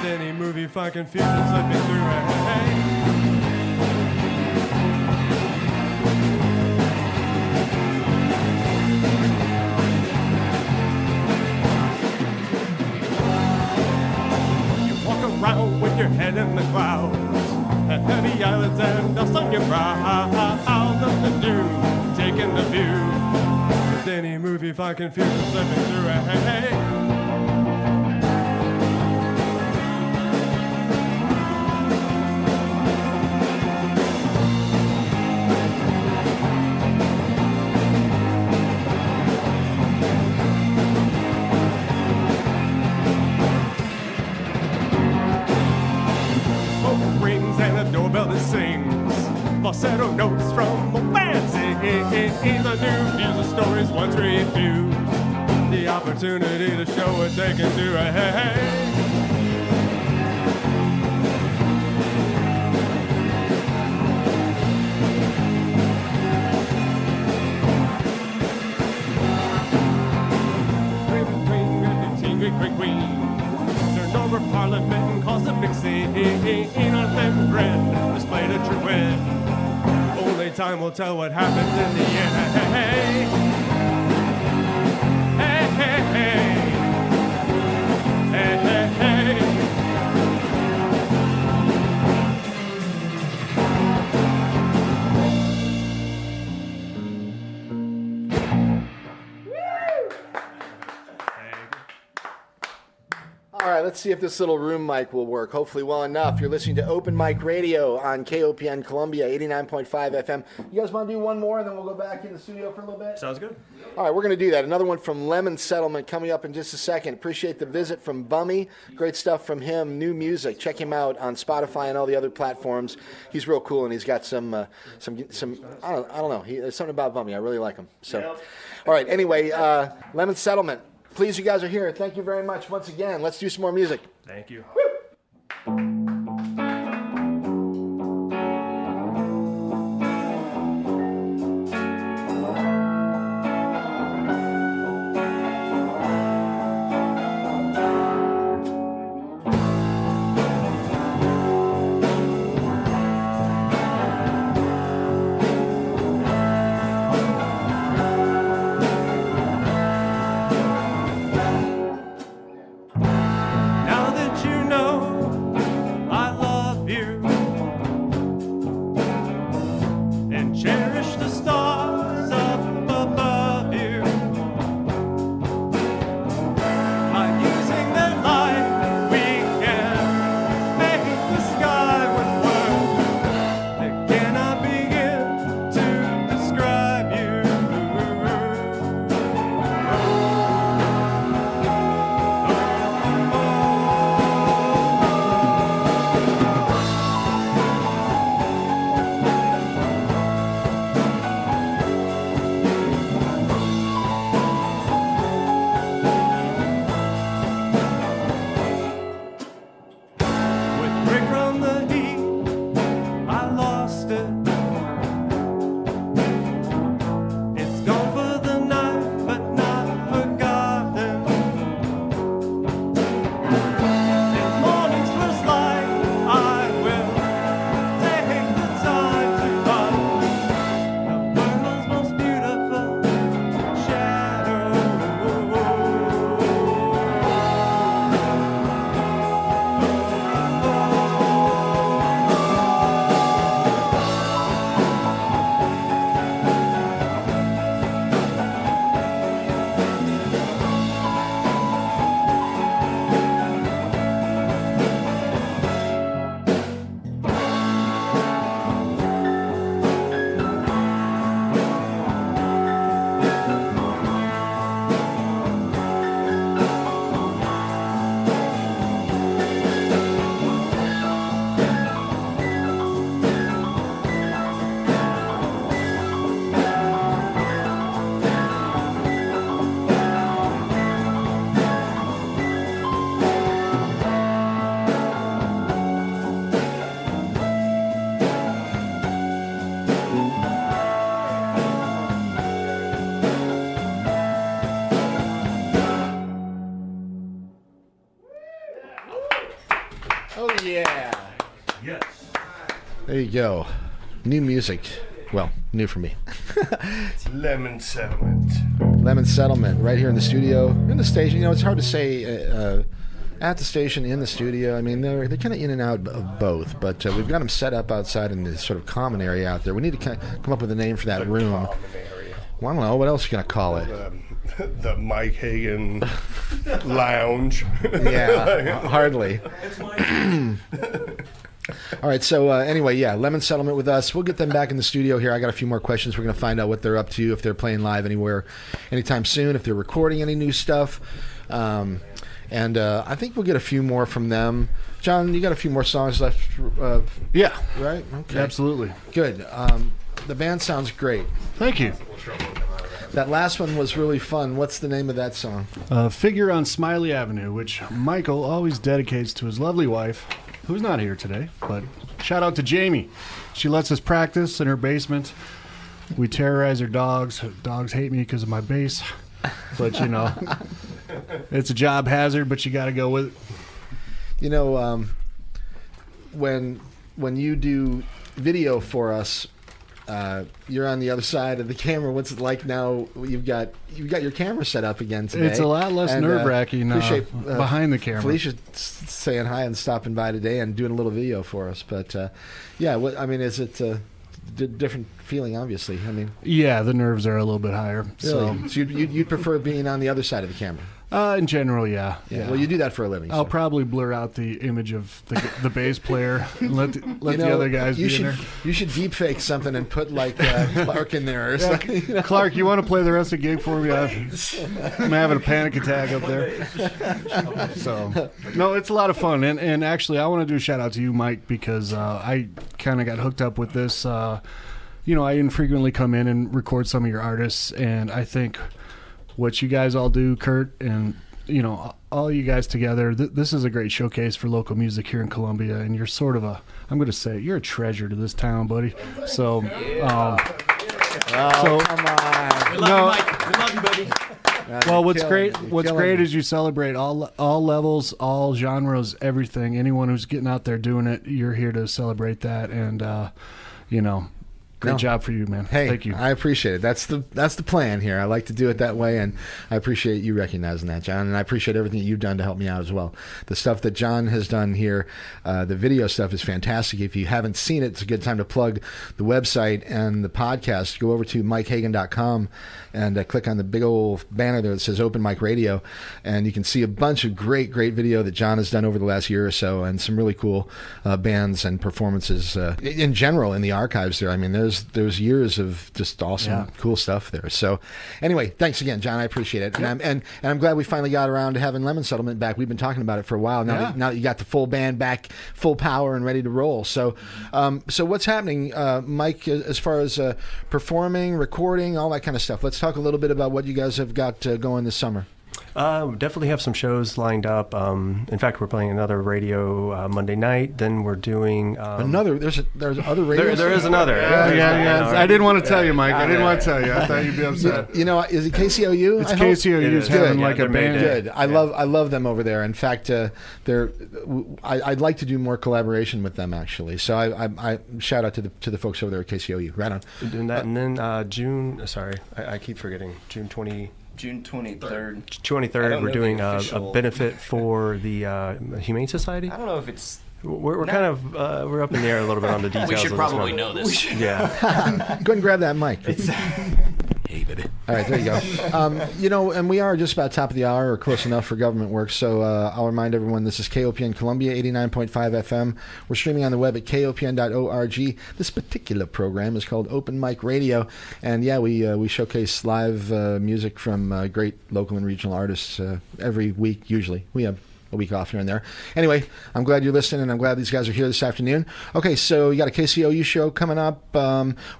Any movie fucking future slipping through. Hey. You walk around with your head in the clouds, heavy eyelids and dust on your brow. Nothing to do, taking the view. Any movie fucking future slipping through. Hey. Smoke rings and a doorbell that sings falsetto notes from a fancy. The new views of stories once refused the opportunity to show what they can do. Hey. Queen, queen, queen, queen, queen. Turned over Parliament and caused a mixing. time will tell what happens in the end. Hey, hey, hey, hey, hey, hey, hey. All right, let's see if this little room mic will work. Hopefully well enough. You're listening to Open Mic Radio on KOPN Columbia, 89.5 FM. You guys want to do one more, and then we'll go back in the studio for a little bit? Sounds good. All right, we're going to do that. Another one from Lemon Settlement coming up in just a second. Appreciate the visit from Bummy. Great stuff from him. New music. Check him out on Spotify and all the other platforms. He's real cool, and he's got some. I don't know. There's something about Bummy. I really like him. So, all right. Anyway, Lemon Settlement. Pleased you guys are here. Thank you very much once again. Let's do some more music. Thank you. Now that you know I love you and cherish the stars up above you, by using their light we can make the skyward world. It cannot begin to describe you. With break from the heat, I lost it. It's gone for the night, but not forgotten. In morning's first light, I will take the time to find the world's most beautiful shadow. Oh, yeah. Yes. There you go. New music. Well, new for me. Lemon Settlement. Lemon Settlement, right here in the studio, in the station. You know, it's hard to say at the station, in the studio. I mean, they're kind of in and out of both, but we've got them set up outside in this sort of common area out there. We need to come up with a name for that room. Common area. Well, I don't know. What else are you going to call it? The Mike Hagan Lounge. Yeah, hardly. All right, so anyway, yeah, Lemon Settlement with us. We'll get them back in the studio here. I got a few more questions. We're going to find out what they're up to, if they're playing live anywhere anytime soon, if they're recording any new stuff. And I think we'll get a few more from them. John, you got a few more songs left? Yeah. Right? Okay. Absolutely. Good. The band sounds great. Thank you. That last one was really fun. What's the name of that song? Figure on Smiley Avenue, which Michael always dedicates to his lovely wife, who's not here today, but shout out to Jamie. She lets us practice in her basement. We terrorize her dogs. Dogs hate me because of my bass, but you know, it's a job hazard, but you got to go with it. You know, when you do video for us, you're on the other side of the camera. What's it like now? You've got your camera set up again today. It's a lot less nerve-wracking behind the camera. Felicia saying hi and stopping by today and doing a little video for us. But is it a different feeling? Obviously, yeah, the nerves are a little bit higher. Really? So you'd prefer being on the other side of the camera? In general, yeah. Well, you do that for a living. I'll probably blur out the image of the bass player and let the other guys be in there. You should deep fake something and put like Clark in there or something. Clark, you want to play the rest of the gig for me? I'm having a panic attack up there. So, no, it's a lot of fun. And actually, I want to do a shout out to you, Mike, because I kind of got hooked up with this. I infrequently come in and record some of your artists, and I think what you guys all do, Kurt, and all you guys together, this is a great showcase for local music here in Columbia, and you're sort of I'm going to say, you're a treasure to this town, buddy. So, come on. We love you, Mike. We love you, buddy. Well, what's great is you celebrate all levels, all genres, everything. Anyone who's getting out there doing it, you're here to celebrate that, and great job for you, man. Hey, thank you. I appreciate it. That's the plan here. I like to do it that way, and I appreciate you recognizing that, John. And I appreciate everything that you've done to help me out as well. The stuff that John has done here, the video stuff is fantastic. If you haven't seen it, it's a good time to plug the website and the podcast. Go over to MikeHagan.com and click on the big old banner there that says Open Mic Radio, and you can see a bunch of great video that John has done over the last year or so, and some really cool bands and performances in general in the archives there. There's years of just awesome, cool stuff there. So, anyway, thanks again, John. I appreciate it, and I'm glad we finally got around to having Lemon Settlement back. We've been talking about it for a while now. Now that you got the full band back, full power and ready to roll. So, what's happening, Mike, as far as performing, recording, all that kind of stuff? Let's talk a little bit about what you guys have got going this summer. Definitely have some shows lined up. In fact, we're playing another radio Monday night. Then we're doing another. There's other radio. There is another. Yeah. I didn't want to tell you, Mike. I didn't want to tell you. I thought you'd be upset. Is it KCOU? It's KCOU's having like a band. Good. I love them over there. In fact, I'd like to do more collaboration with them actually. So I shout out to the folks over there at KCOU. Right on. Doing that, and then June. Sorry, I keep forgetting. June 23rd. 23rd, we're doing a benefit for the Humane Society. I don't know if it's... We're kind of we're up in the air a little bit on the details. We should probably know this. Yeah. Go ahead and grab that mic. Hey, baby. All right, there you go. And we are just about top of the hour or close enough for government work. So I'll remind everyone this is KOPN Columbia, 89.5 FM. We're streaming on the web at kopn.org. This particular program is called Open Mic Radio. And we showcase live music from great local and regional artists every week, usually. We have a week off here and there. Anyway, I'm glad you're listening, and I'm glad these guys are here this afternoon. Okay, so you got a KCOU show coming up.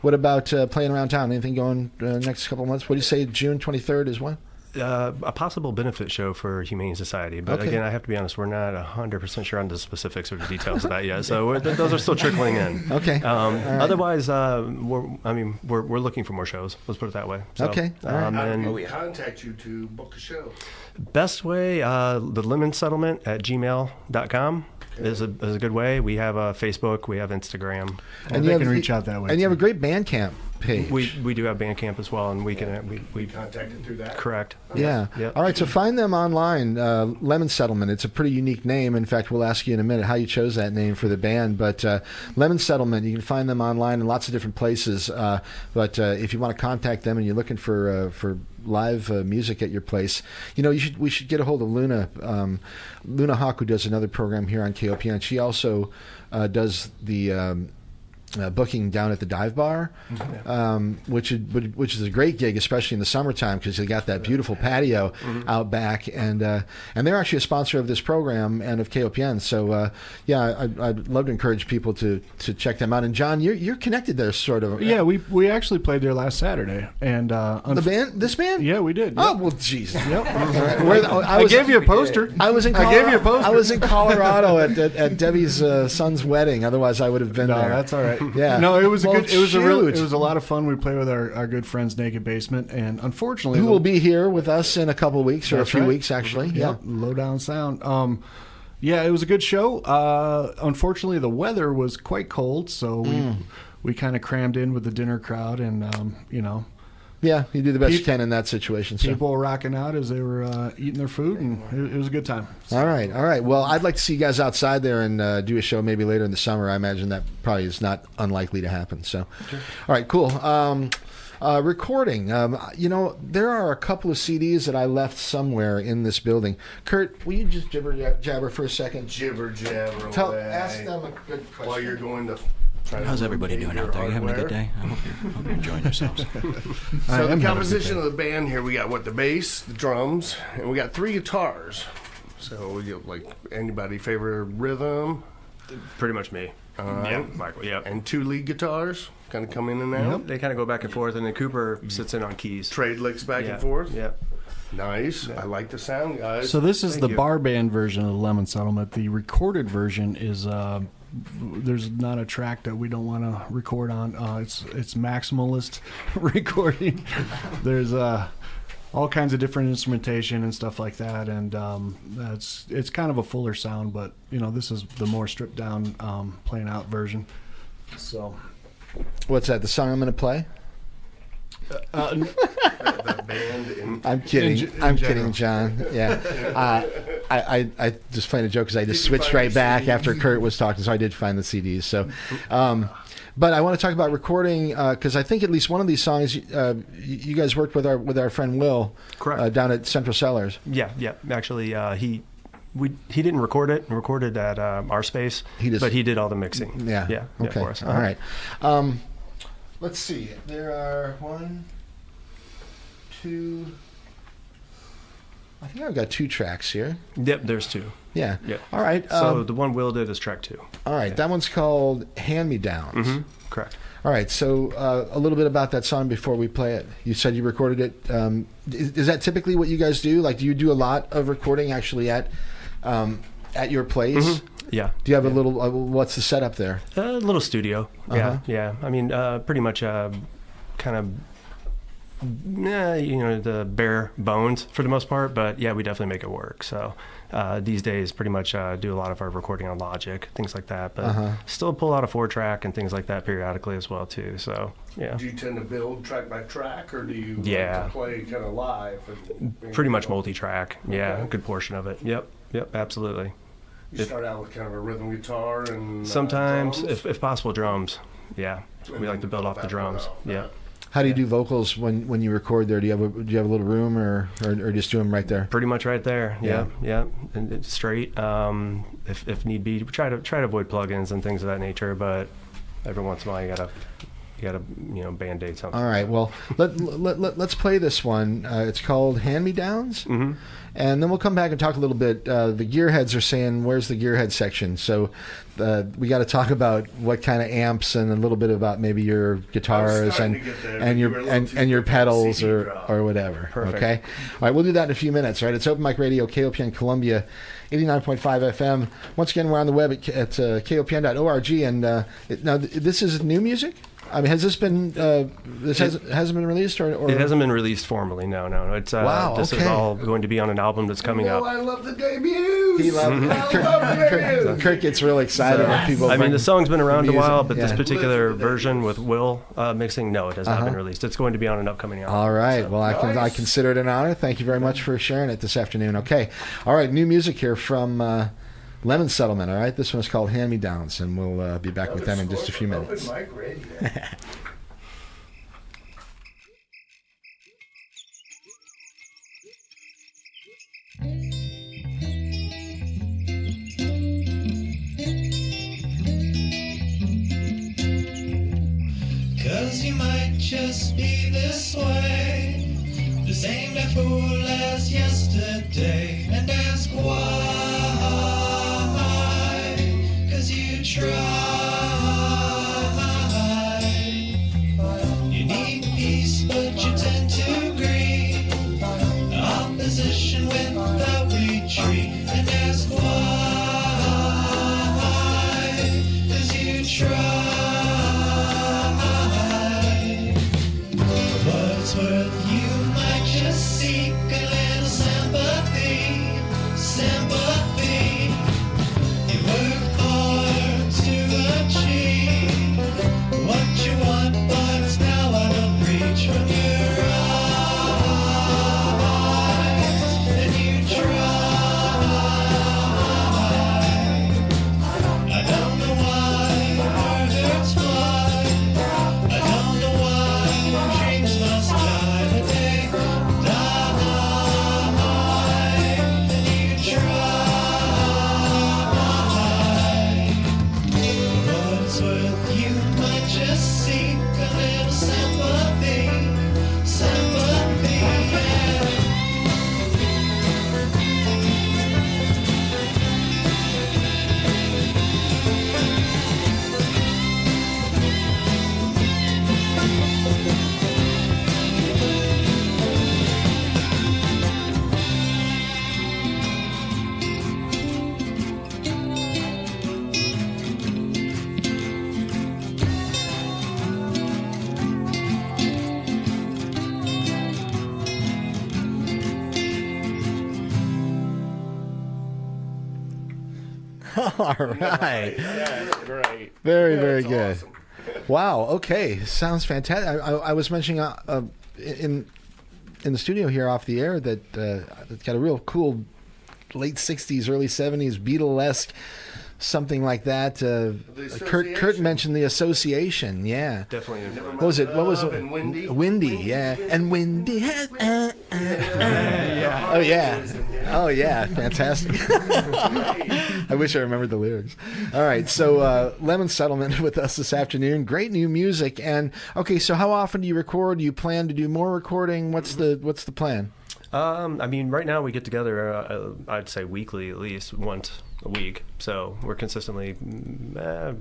What about playing around town? Anything going next couple of months? What do you say, June 23rd is what? A possible benefit show for Humane Society. But again, I have to be honest, we're not 100% sure on the specifics or the details of that yet. So those are still trickling in. Okay. Right. Otherwise, we're looking for more shows. Let's put it that way. So, okay. How do we contact you to book a show? Best way, the lemon settlement at gmail.com is a good way. We have Facebook, we have Instagram. And they can reach out that way. And you have a great Bandcamp page. We do have Bandcamp as well, and we can we contact it through that. Correct. Yeah. Yep. All right. So find them online. Lemon Settlement. It's a pretty unique name. In fact, we'll ask you in a minute how you chose that name for the band. But Lemon Settlement. You can find them online in lots of different places. But if you want to contact them and you're looking for live music at your place, we should get a hold of Luna. Luna Hawk, who does another program here on KOPN. She also does the booking down at the dive bar, which is a great gig, especially in the summertime, because they got that beautiful patio out back, and they're actually a sponsor of this program and of KOPN. So I'd love to encourage people to check them out. And John, you're connected there, sort of. Yeah, we actually played there last Saturday, and this band. Yeah, we did. Yep. Oh well, jeez. Yep. I gave you a poster. I gave you a poster. I was in Colorado at Debbie's son's wedding. Otherwise, I would have been there. That's all right. Yeah. No, it was it was a lot of fun. We played with our good friends Naked Basement, and unfortunately, who will be here with us in a couple of weeks or a few right. weeks actually. Yeah. Low Down Sound. It was a good show. Unfortunately, the weather was quite cold, so we kind of crammed in with the dinner crowd, and Yeah, you do the best you can in that situation. So. People were rocking out as they were eating their food, and it was a good time. All right. Well, I'd like to see you guys outside there and do a show maybe later in the summer. I imagine that probably is not unlikely to happen. So, All right, cool. Recording. There are a couple of CDs that I left somewhere in this building. Kurt, will you just jibber jabber for a second? Jibber jabber. Ask them a good question. While you're going to. How's everybody doing out there? You having a good day? I hope you're enjoying yourselves. So the composition of the band here, we got the bass, the drums, and we got 3 guitars. So we get anybody favorite rhythm? Pretty much me. Yeah, Michael. Yeah, and 2 lead guitars kind of come in and out. They kind of go back and forth, and then Cooper sits in on keys. Trade licks back and forth. Yep. Nice. I like the sound, guys. So this is the bar band version of the Lemon Settlement. The recorded version is there's not a track that we don't want to record on. It's maximalist recording. There's all kinds of different instrumentation and stuff like that, and it's kind of a fuller sound. But this is the more stripped down, playing out version. So, what's that? The song I'm going to play? The band I'm kidding. I'm kidding, John. Yeah. I just playing a joke because I just switched right back after Kurt was talking, so I did find the CDs. So, but I want to talk about recording because I think at least one of these songs you guys worked with our friend Will, correct, down at Central Cellars. Yeah. Actually, he didn't record it. Recorded at our space, but he did all the mixing. Yeah. Okay. For us. All right. Let's see. There are 1, 2. I think I've got 2 tracks here. Yep, there's 2. Yeah. Yep. All right. So the one Will did is track 2. All right. That one's called Hand Me Downs. Mm-hmm. Correct. All right. So a little bit about that song before we play it. You said you recorded it. Is that typically what you guys do? Like, do you do a lot of recording actually at your place? Mm-hmm. Yeah. Do you have a little? What's the setup there? A little studio. Uh-huh. Yeah. I mean, pretty much, kind of, the bare bones for the most part. But yeah, we definitely make it work. So these days, pretty much do a lot of our recording on Logic, things like that. But still pull out a 4-track and things like that periodically as well too. So yeah. Do you tend to build track by track, or do you like to play kind of live? Pretty much multi-track. Yeah, a good portion of it. Yep. Absolutely. You start out with kind of a rhythm guitar and sometimes, drums? if possible, drums. Yeah, we like to build off the drums. Yeah. How do you do vocals when you record there? Do you have a little room or just do them right there? Pretty much right there. Yeah. And it's straight. If need be, we try to avoid plugins and things of that nature. But every once in a while, you gotta band-aid something. All right. Well, let's play this one. It's called Hand Me Downs. Mm-hmm. And then we'll come back and talk a little bit. The gearheads are saying, where's the gearhead section? So we got to talk about what kind of amps and a little bit about maybe your guitars and your pedals or whatever. Perfect. Okay. All right. We'll do that in a few minutes. All right. It's Open Mic Radio, KOPN Columbia, 89.5 FM. Once again, we're on the web at kopn.org. And now this is new music? I mean, has this been hasn't been released or it hasn't been released formally? No. It's wow. This is all going to be on an album that's coming up. I love the debuts. He loves Kurt gets really excited when people. I mean, the song's been around a while, but this particular version with Will mixing, no, it has not been released. It's going to be on an upcoming album. All right. Well, I consider it an honor. Thank you very much for sharing it this afternoon. Okay. All right. New music here from Lemon Settlement. All right. This one is called Hand Me Downs, and we'll be back with them in just a few minutes. Open Mic Radio. 'Cause you might just be this way, the same that fool as yesterday, and ask why. 'Cause you try. You need peace, but you tend to grieve. Opposition without retreat, and ask why. 'Cause you try. Worth you might just seek a little sympathy. You work hard to achieve what you All right. That's right. Very That's good. awesome. Wow. Okay. Sounds fantastic. I was mentioning in the studio here off the air that it's got a real cool late '60s, early '70s Beatlesque. Something like that. Kurt mentioned the Association. Yeah. Definitely. What was it? What was it? And Windy. Windy. Yeah. And Windy has. Yeah. Oh yeah. Oh yeah. Fantastic. I wish I remembered the lyrics. All right. So Lemon Settlement with us this afternoon. Great new music. And okay. So how often do you record? Do you plan to do more recording? What's the plan? I mean, right now we get together, I'd say weekly at least, once a week. So we're consistently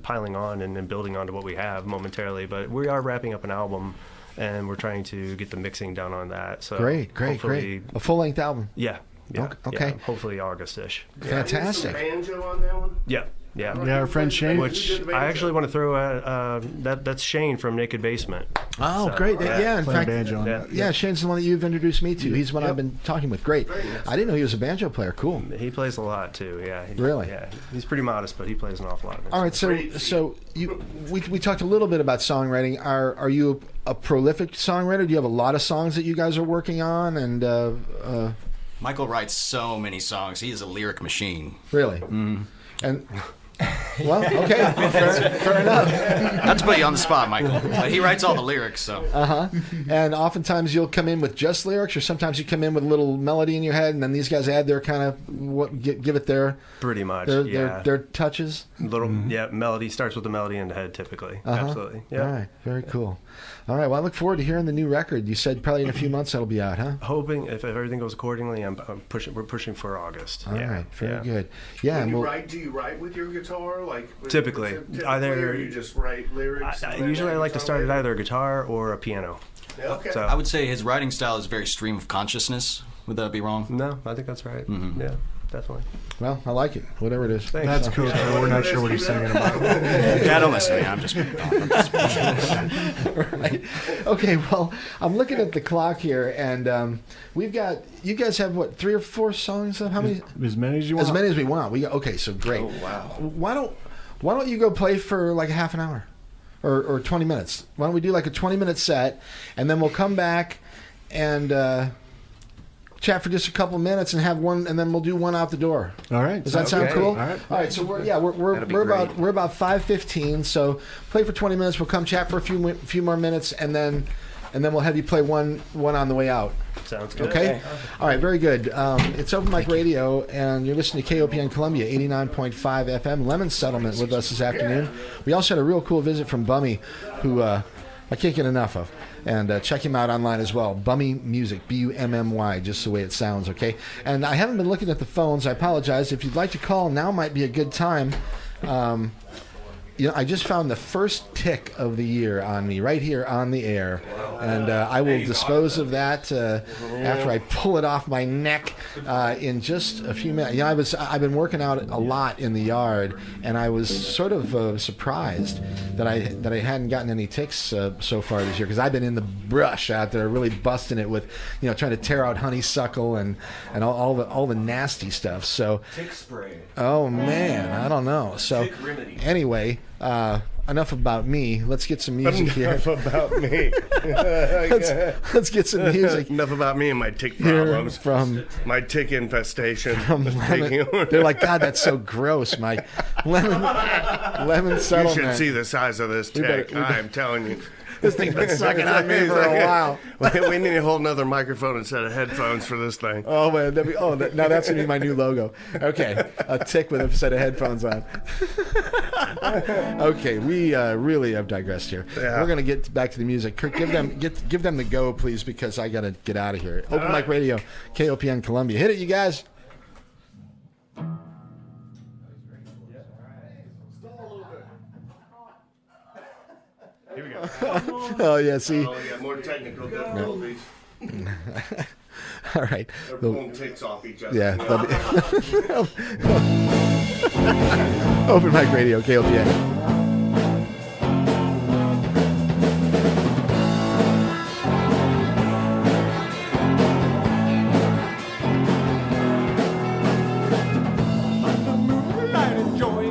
piling on and building onto what we have momentarily. But we are wrapping up an album, and we're trying to get the mixing down on that. So Great. hopefully- A full-length album. Yeah. Yeah. Okay. Yeah, hopefully August-ish. Fantastic. Banjo on that one? Yeah. Yeah. Yeah, our friend Shane. Which I actually want to throw at that's Shane from Naked Basement. Oh, So, great. Yeah, in Playing fact, banjo on it. yeah, Shane's the one that you've introduced me to. He's the one I've been talking with. Great. I didn't know he was a banjo player. Cool. He plays a lot too. Yeah. Really? Yeah. He's pretty modest, but he plays an awful lot. All right, so we talked a little bit about songwriting. Are you a prolific songwriter? Do you have a lot of songs that you guys are working on? And Michael writes so many songs. He is a lyric machine. really, and well, okay, fair enough. Not to put you on the spot, Michael, but he writes all the lyrics. So And oftentimes you'll come in with just lyrics, or sometimes you come in with a little melody in your head, and then these guys add their kind of give it their Pretty much. their touches. Little melody starts with the melody in the head typically. Absolutely. Yeah. All right, very cool. All right, well, I look forward to hearing the new record. You said probably in a few months that'll be out, huh? Hoping if everything goes accordingly, We're pushing for August. All right, very good. Do Yeah, you write with your guitar? Typically. Either you just write lyrics. Usually I like to start at either a guitar or a piano. Okay. So I would say his writing style is very stream of consciousness. Would that be wrong? no, I think that's right. Yeah, definitely. well, I like it. Whatever it is. Thanks. That's cool. We're not sure what he's singing about. Yeah, don't listen to me. I'm just. Right. Okay, well, I'm looking at the clock here, and we've got. You guys have what, 3 or 4 songs? How many? As many as you want. As many as we want. Okay, so great. Oh, wow. Why don't you go play for like a half an hour, or 20 minutes? Why don't we do like a 20-minute set, and then we'll come back and chat for just a couple minutes and have one, and then we'll do one out the door. All right. Does that sound cool? All right. So we're about 5:15. So play for 20 minutes. We'll come chat for a few more minutes, and then we'll have you play one on the way out. Sounds good. Okay. All right. Very good. It's Open Mic Radio, and you're listening to KOPN Columbia 89.5 FM. Lemon Settlement with us this afternoon. We also had a real cool visit from Bummy, who I can't get enough of. And check him out online as well. Bummy Music, Bummy, just the way it sounds, okay? And I haven't been looking at the phones. I apologize. If you'd like to call, now might be a good time. I just found the first tick of the year on me right here on the air, and I will dispose of that after I pull it off my neck in just a few minutes. I've been working out a lot in the yard, and I was sort of surprised that I hadn't gotten any ticks so far this year, because I've been in the brush out there, really busting it with, trying to tear out honeysuckle and all the nasty stuff. So Tick spray. oh man, I don't know. So Tick remedy. anyway. Enough about me. Let's get some music here. Enough about me. Let's get some music Enough about me and my tick here problems. from My tick infestation. Lemon. They're like, God, that's so gross. My lemon You settlement. should see the size of this tick. I'm telling you. This thing's been sucking on me for a while. We need a whole nother microphone and set of headphones for this thing. Oh man, now that's gonna be my new logo. Okay, a tick with a set of headphones on. Okay, we really have digressed here. Yeah. We're gonna get back to the music. Kurt, give them the go, please, because I gotta get out of here. Open Mic Radio, KOPN Columbia. Hit it, you guys. Here we go. Oh yeah, see. Oh, yeah, more technical difficulties. All right. They're pulling ticks off each other. Yeah. Open Mic Radio, KOPN. Under moonlight, enjoying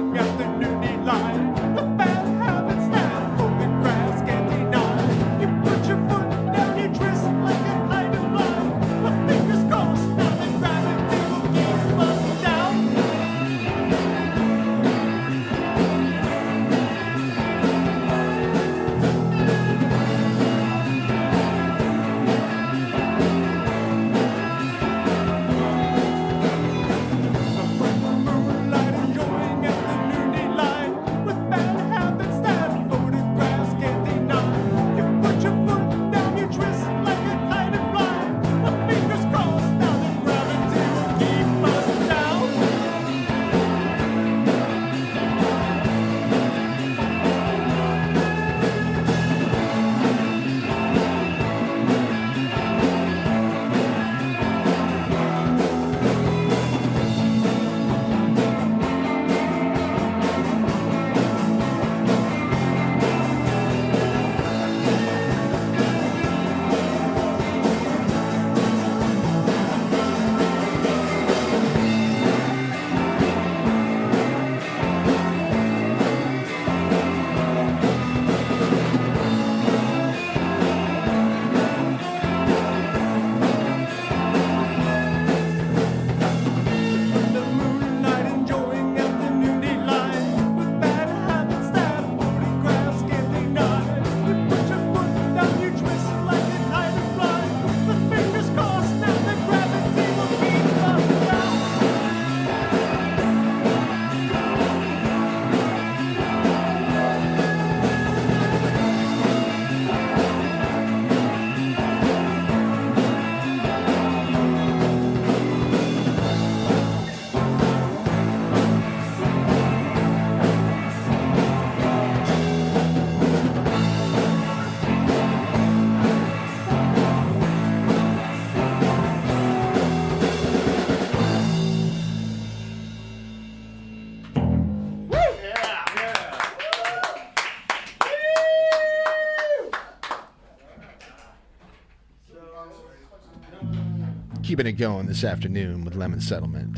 keeping it going this afternoon with Lemon Settlement.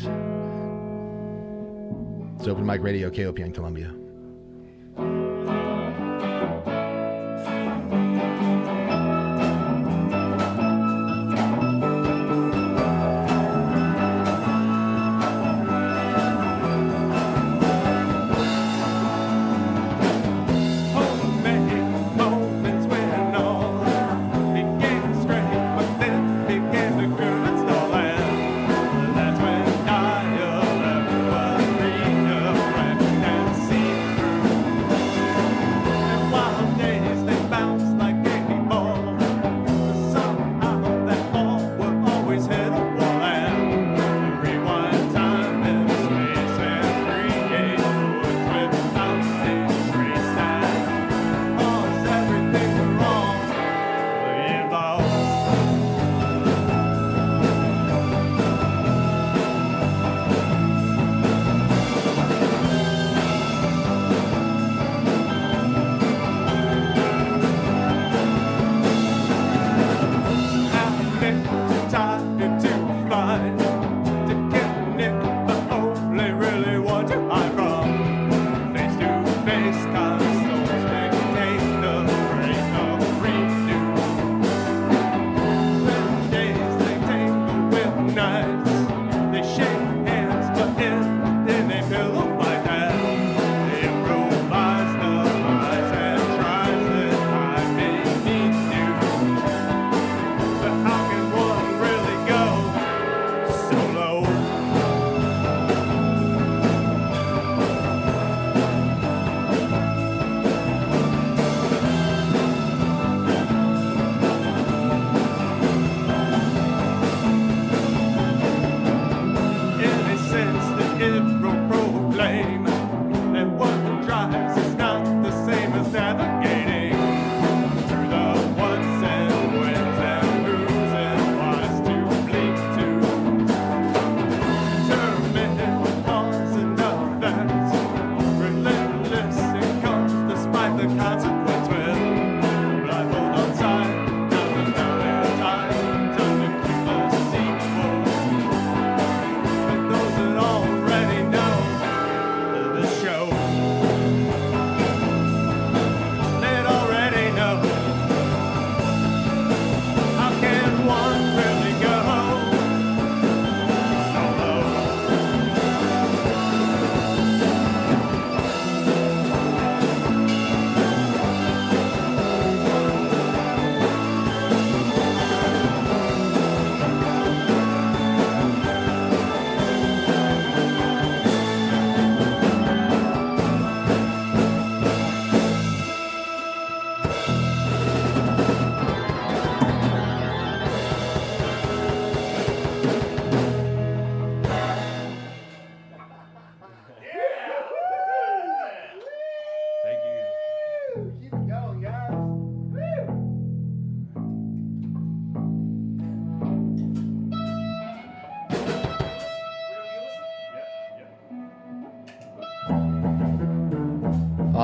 It's Open Mic Radio, KOPN Columbia.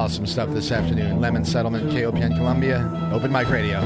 Awesome stuff this afternoon. Lemon Settlement, KOPN Columbia, Open Mic Radio.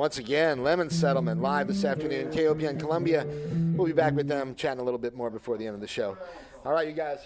Once again, Lemon Settlement live this afternoon in KOPN Columbia. We'll be back with them chatting a little bit more before the end of the show. All right, you guys.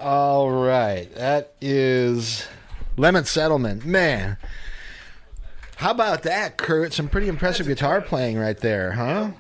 All right. That is Lemon Settlement. Man, how about that, Kurt? Some pretty impressive guitar playing right there, huh?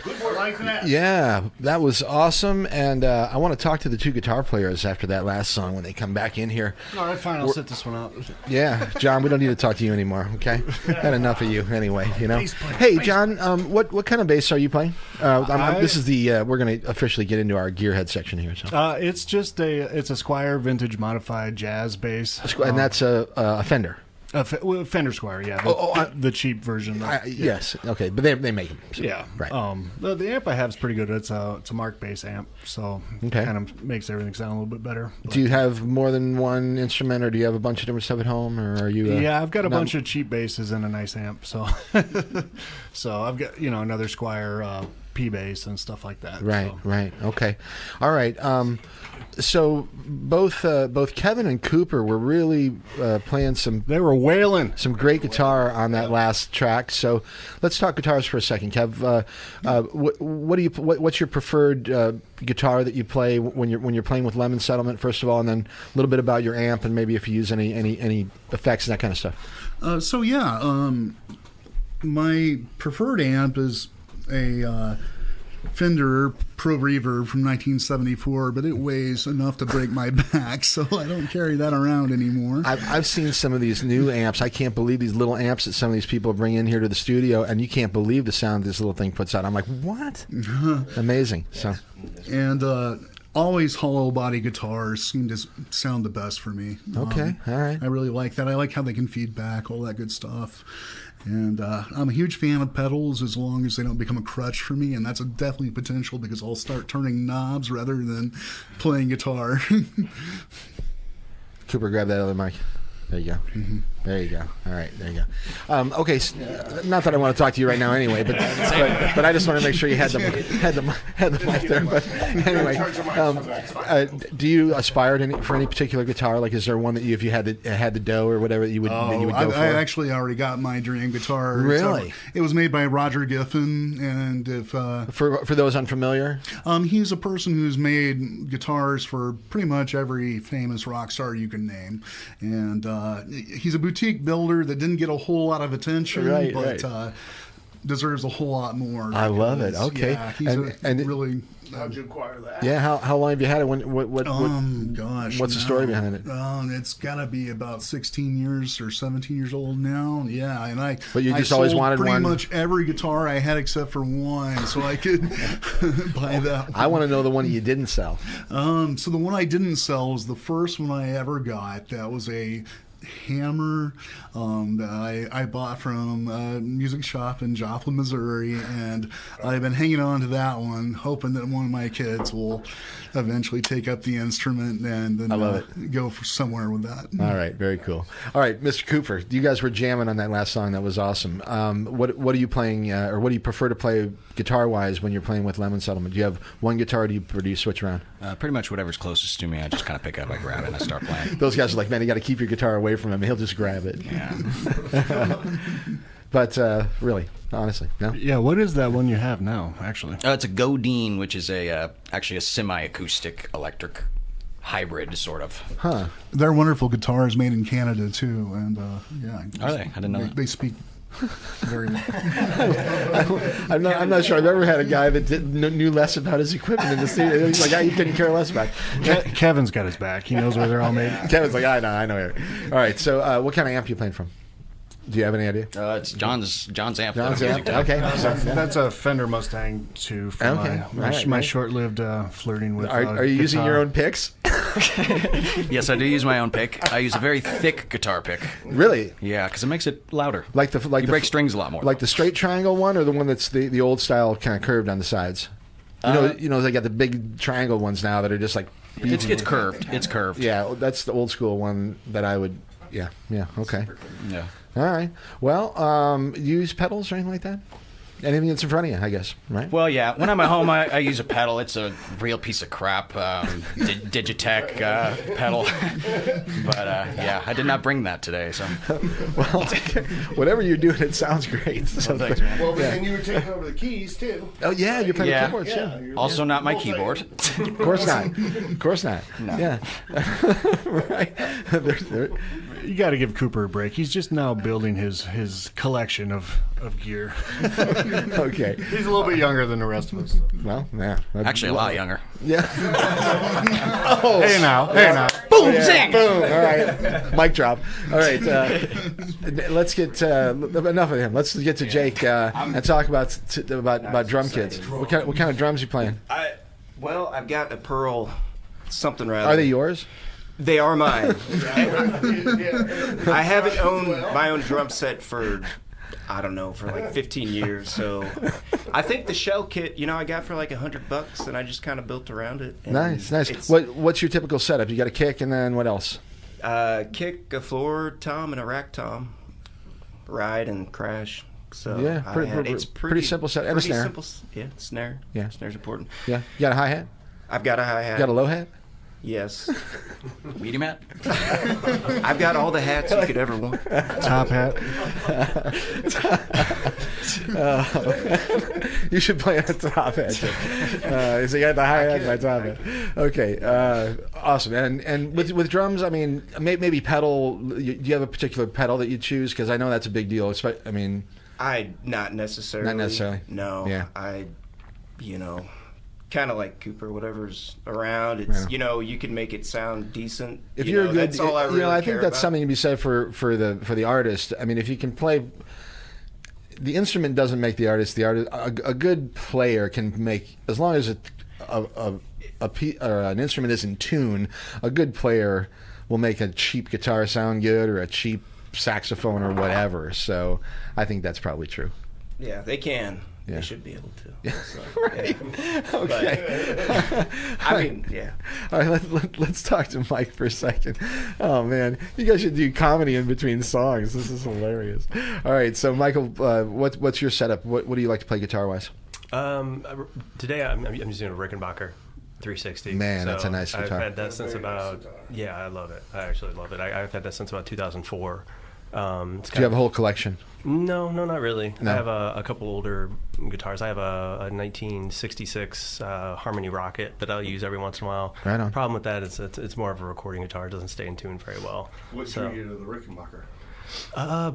Like that. Yeah, that was awesome. And I want to talk to the two guitar players after that last song when they come back in here. All right, fine. I'll sit this one out. Yeah, John, we don't need to talk to you anymore, okay? Had enough of you anyway, you know. Hey, John, what kind of bass are you playing? This is we're going to officially get into our gearhead section here. So. It's just it's a Squier vintage modified jazz bass. And that's a Fender. Fender Squier, yeah. The cheap version. Yes, okay, but they make them. So, yeah, right. The amp I have is pretty good. It's a Mark bass amp, so kind of makes everything sound a little bit better. Do you have more than one instrument, or do you have a bunch of different stuff at home, or are you? Yeah, I've got a bunch of cheap basses and a nice amp. So, so I've got another Squier P bass and stuff like that. Right, so. right, okay, all right. So both Kevin and Cooper were really playing some. They were wailing some great guitar on that last track. So let's talk guitars for a second, Kev. What's your preferred guitar that you play when you're playing with Lemon Settlement? First of all, and then a little bit about your amp and maybe if you use any effects and that kind of stuff. My preferred amp is a Fender Pro Reverb from 1974, but it weighs enough to break my back, so I don't carry that around anymore. I've seen some of these new amps. I can't believe these little amps that some of these people bring in here to the studio, and you can't believe the sound this little thing puts out. I'm like, what? Amazing. So, and always hollow body guitars seem to sound the best for me. Okay, all right. I really like that. I like how they can feed back, all that good stuff. And I'm a huge fan of pedals as long as they don't become a crutch for me, and that's definitely potential because I'll start turning knobs rather than playing guitar. Cooper, grab that other mic. There you go. Mm-hmm. There you go. All right, there you go. Okay, not that I want to talk to you right now anyway, but I just want to make sure you had the mic there. But anyway, do you aspire for any particular guitar? Like, is there one that if you had the dough or whatever that you would go for? I actually already got my dream guitar. Really? It was made by Roger Giffen, and if for those unfamiliar, he's a person who's made guitars for pretty much every famous rock star you can name, and he's a boutique builder that didn't get a whole lot of attention, but deserves a whole lot more. I love it. Okay, yeah, he's really. How'd you acquire that? Yeah, how long have you had it? Gosh, what's the story behind it? It's got to be about 16 years or 17 years old now. Yeah, and But you just always wanted pretty one. Much every guitar I had except for one, so I could buy that one. I want to know the one you didn't sell. So the one I didn't sell was the first one I ever got. That was a hammer that I bought from a music shop in Joplin, Missouri, and I've been hanging on to that one, hoping that one of my kids will eventually take up the instrument and then go for somewhere with that. All right, very cool. All right, Mr. Cooper, you guys were jamming on that last song. That was awesome. What are you playing, or what do you prefer to play guitar-wise when you're playing with Lemon Settlement? Do you have one guitar, or do you switch around? Pretty much whatever's closest to me, I just kind of pick up, I grab it, and I start playing. Those guys are like, man, you got to keep your guitar away from him. He'll just grab it. Yeah. But really, honestly, no. Yeah, what is that one you have now, actually? It's a Godine, which is actually a semi-acoustic electric hybrid, sort of. Huh. They're wonderful guitars made in Canada, too. And, yeah. Are they? I didn't know that. They speak very well. I'm not sure I've ever had a guy that knew less about his equipment in the studio. He's like, you couldn't care less about it. Kevin's got his back. He knows where they're all made. Kevin's like, I know. All right, so what kind of amp are you playing from? Do you have any idea? It's John's amp. John's amp. Okay. That's a Fender Mustang 2 from my short-lived flirting with. Are you using your own picks? Yes, I do use my own pick. I use a very thick guitar pick. Really? Yeah, because it makes it louder. You break strings a lot more. Like the straight triangle one, or the one that's the old style, kind of curved on the sides. You know, they got the big triangle ones now that are just like. It's curved. It's curved. Yeah, that's the old school one that I would. Yeah. Okay. Yeah. All right. Well, you use pedals or anything like that? Anything that's in front of you, I guess, right? Well, yeah. When I'm at home, I use a pedal. It's a real piece of crap, Digitech pedal. But, yeah, I did not bring that today. So, well, whatever you're doing, it sounds great. So, thanks, man. Well, but then you were taking over the keys, too. Oh, yeah, you're playing the keyboards, yeah. Also not my keyboard. Of course not. No. Yeah. Right. You got to give Cooper a break. He's just now building his collection of gear. Okay. He's a little bit younger than the rest of us. Well, yeah. Actually, a lot younger. Yeah. Hey now. Boom, zing. Boom. All right. Mic drop. All right. Let's get enough of him. Let's get to Jake and talk about drum kits. What kind of drums you playing? I've got a Pearl something rather. Are they yours? They are mine. I haven't owned my own drum set for like 15 years. So I think the shell kit, I got for like $100, and I just kind of built around it. Nice. What's your typical setup? You got a kick, and then what else? Kick, a floor tom, and a rack tom. Ride and crash. So yeah, it's pretty simple set. And a snare. Simple, yeah, snare. Yeah, snare's important. Yeah, you got a hi hat. I've got a hi hat. You got a low hat. Yes. Weedy Matt? I've got all the hats you could ever want. Top hat. You should play a top hat. So you got the hi hat and my top hat. Okay, awesome. And with drums, I mean, maybe pedal. Do you have a particular pedal that you choose? Because I know that's a big deal. Not necessarily. Not necessarily. No. Yeah. Kind of like Cooper, whatever's around. It's you can make it sound decent. If you're good, that's all I really I think care that's about. something to be said for the artist. I mean, if you can play, the instrument doesn't make the artist. The artist, a good player can make, as long as an instrument is in tune. A good player will make a cheap guitar sound good, or a cheap saxophone, or whatever. So I think that's probably true. Yeah, they can. Yeah. They should be able to. Yeah. So, right. yeah. Okay. Yeah. All right, let's talk to Mike for a second. Oh man, you guys should do comedy in between songs. This is hilarious. All right, so Michael, what's your setup? What do you like to play guitar wise? Today I'm using a Rickenbacker 360. Man, that's a nice guitar. I've had that since about I love it. I actually love it. I've had that since about 2004. Do you have a whole collection? No, not really. No. I have a couple older guitars. I have a 1966 Harmony Rocket that I'll use every once in a while. Right on. The problem with that is it's more of a recording guitar. It doesn't stay in tune very well. What drew you to the Rickenbacker?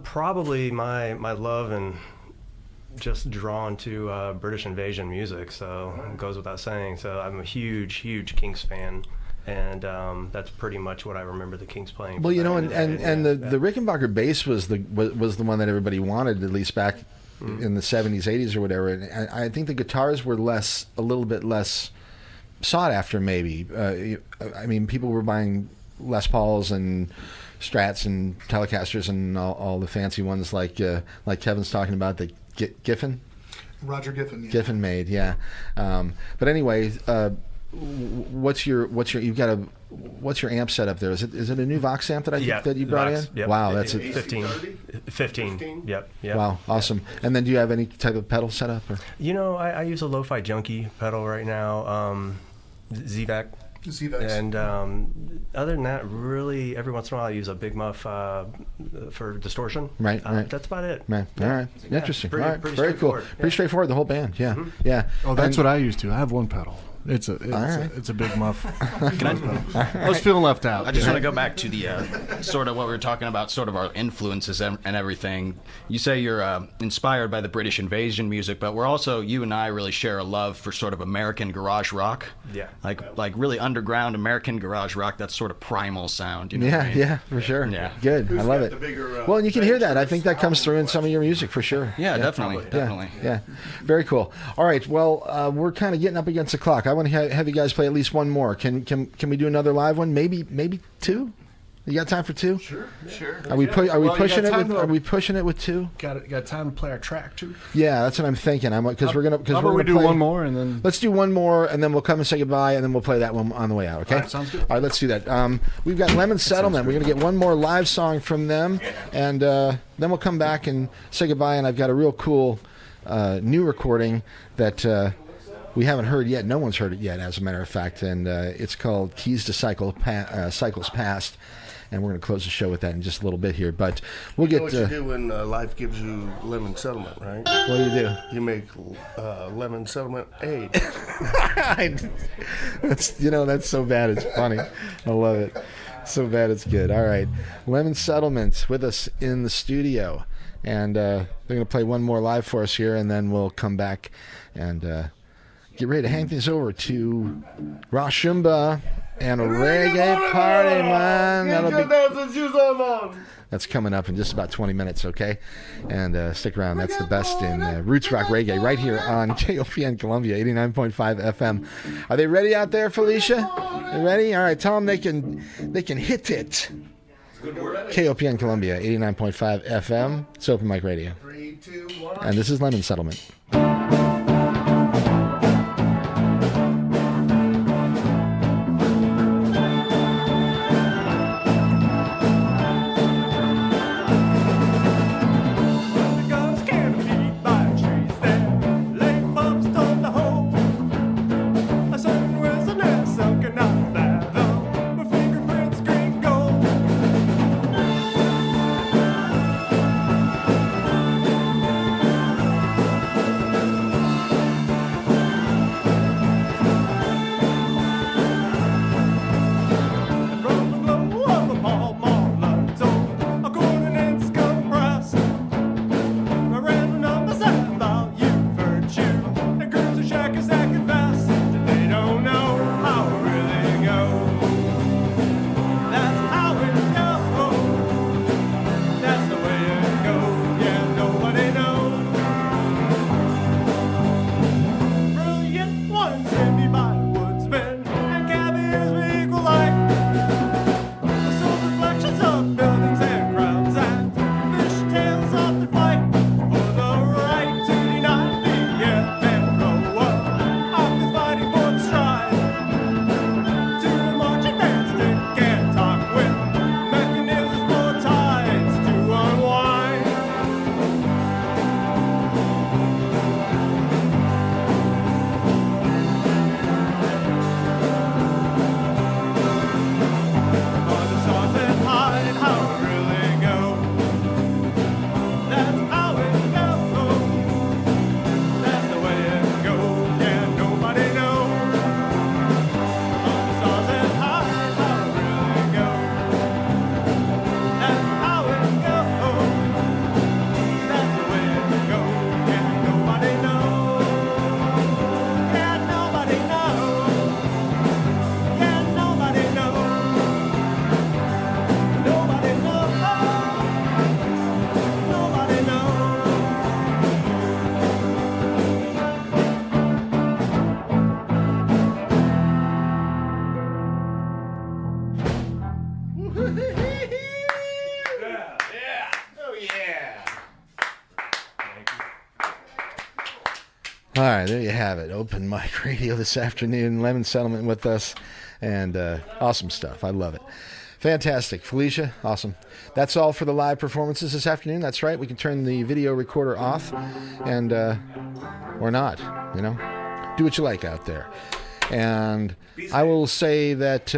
Probably my love and just drawn to British invasion music. So it goes without saying. So I'm a huge Kinks fan. And that's pretty much what I remember the Kinks playing. Well, and the Rickenbacker bass was the one that everybody wanted, at least back in the 70s, 80s, or whatever. And I think the guitars were a little bit less sought after. Maybe I mean, people were buying Les Pauls and Strats and Telecasters and all the fancy ones like Kevin's talking about, the Giffen. Roger Giffen. Yeah. Giffen made, yeah. But anyway. What's your amp setup there? Is it a new Vox amp that you brought Vox, in? Yep. Wow, that's a 15. Yep. Wow, awesome. And then do you have any type of pedal setup? Or? I use a Lo-Fi Junkie pedal right now, ZVAC. And other than that, really, every once in a while I use a Big Muff for distortion. Right. That's about it. Right. All right. Interesting. Pretty, all right. pretty Very cool. straightforward. Pretty straightforward. The whole band. Yeah. Mm-hmm. Yeah. Oh, that's what I used to. I have one pedal. It's a Big Muff. I was feeling left out. I just want to go back to the sort of what we were talking about, sort of our influences and everything. You say you're inspired by the British invasion music, but you and I really share a love for sort of American garage rock. Yeah. Like really underground American garage rock, that sort of primal sound. You know what I mean? Yeah, for sure. Yeah. Good. I love it. Well, and you can hear that. I think that comes through in some of your music for sure. Yeah, definitely. Yeah. Very cool. All right. Well, we're kind of getting up against the clock. I want to have you guys play at least one more. Can we do another live one? Maybe two. You got time for two? Sure. Are we pushing it with two? Got time to play our track too? Yeah, that's what I'm thinking. We're gonna do one more and then let's do one more and then we'll come and say goodbye and then we'll play that one on the way out. Okay. All right, sounds good. All right, let's do that. We've got Lemon Settlement. We're gonna get one more live song from them, and then we'll come back and say goodbye. And I've got a real cool new recording that. We haven't heard yet. No one's heard it yet, as a matter of fact, and it's called Keys to Cycles Past, and we're going to close the show with that in just a little bit here. But we'll get. What you do when life gives you lemon settlement, right? What do you do? You make lemon settlement aid. That's so bad it's funny. I love it. So bad it's good. All right. Lemon Settlement with us in the studio. And they're going to play one more live for us here, and then we'll come back and get ready to hang things over to Rashumba and a reggae party, man. That's coming up in just about 20 minutes, okay? And stick around. That's the best in roots rock reggae right here on KOPN Columbia, 89.5 FM. Are they ready out there, Felicia? They ready? All right, tell them they can hit it. KOPN Columbia, 89.5 FM. It's Open Mic Radio. 3, 2, 1. And this is Lemon Settlement. All right, there you have it. Open Mic Radio this afternoon. Lemon Settlement with us. And awesome stuff. I love it. Fantastic. Felicia, awesome. That's all for the live performances this afternoon. That's right. We can turn the video recorder off and or not, you know. Do what you like out there. And I will say that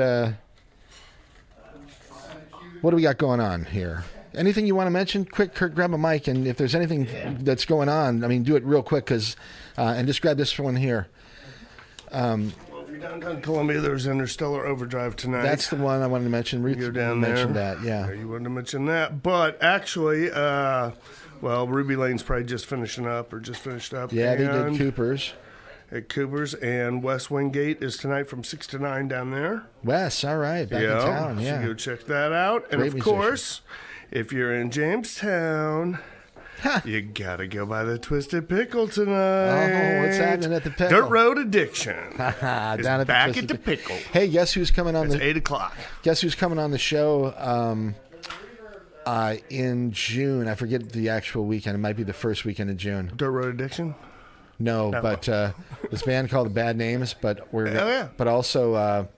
what do we got going on here? Anything you want to mention? Quick, Kurt, grab a mic, and if there's anything that's going on, I mean, do it real quick, cause, and just grab this one here. Well, if you're downtown Columbia, there's Interstellar Overdrive tonight. That's the one I wanted to mention. Ruth You're down mentioned there. that, yeah. You wanted to mention that. But actually, well, Ruby Lane's probably just finishing up or just finished up. Yeah, they did And Cooper's. at Cooper's, and West Wingate is tonight from 6 to 9 down there. Wes, all right, back in town, yeah. So go check that out. And Great of musician. course, if you're in Jamestown, you gotta go by the Twisted Pickle tonight. Oh, what's happening at the Pickle? Dirt Road Addiction. Down It's at the back Twisted at the Pickle. Hey, guess who's coming on It's the 8 o'clock. Guess who's coming on the show in June? I forget the actual weekend. It might be the first weekend of June. Dirt Road Addiction? No, but this band called the Bad Names, but we're yeah. but also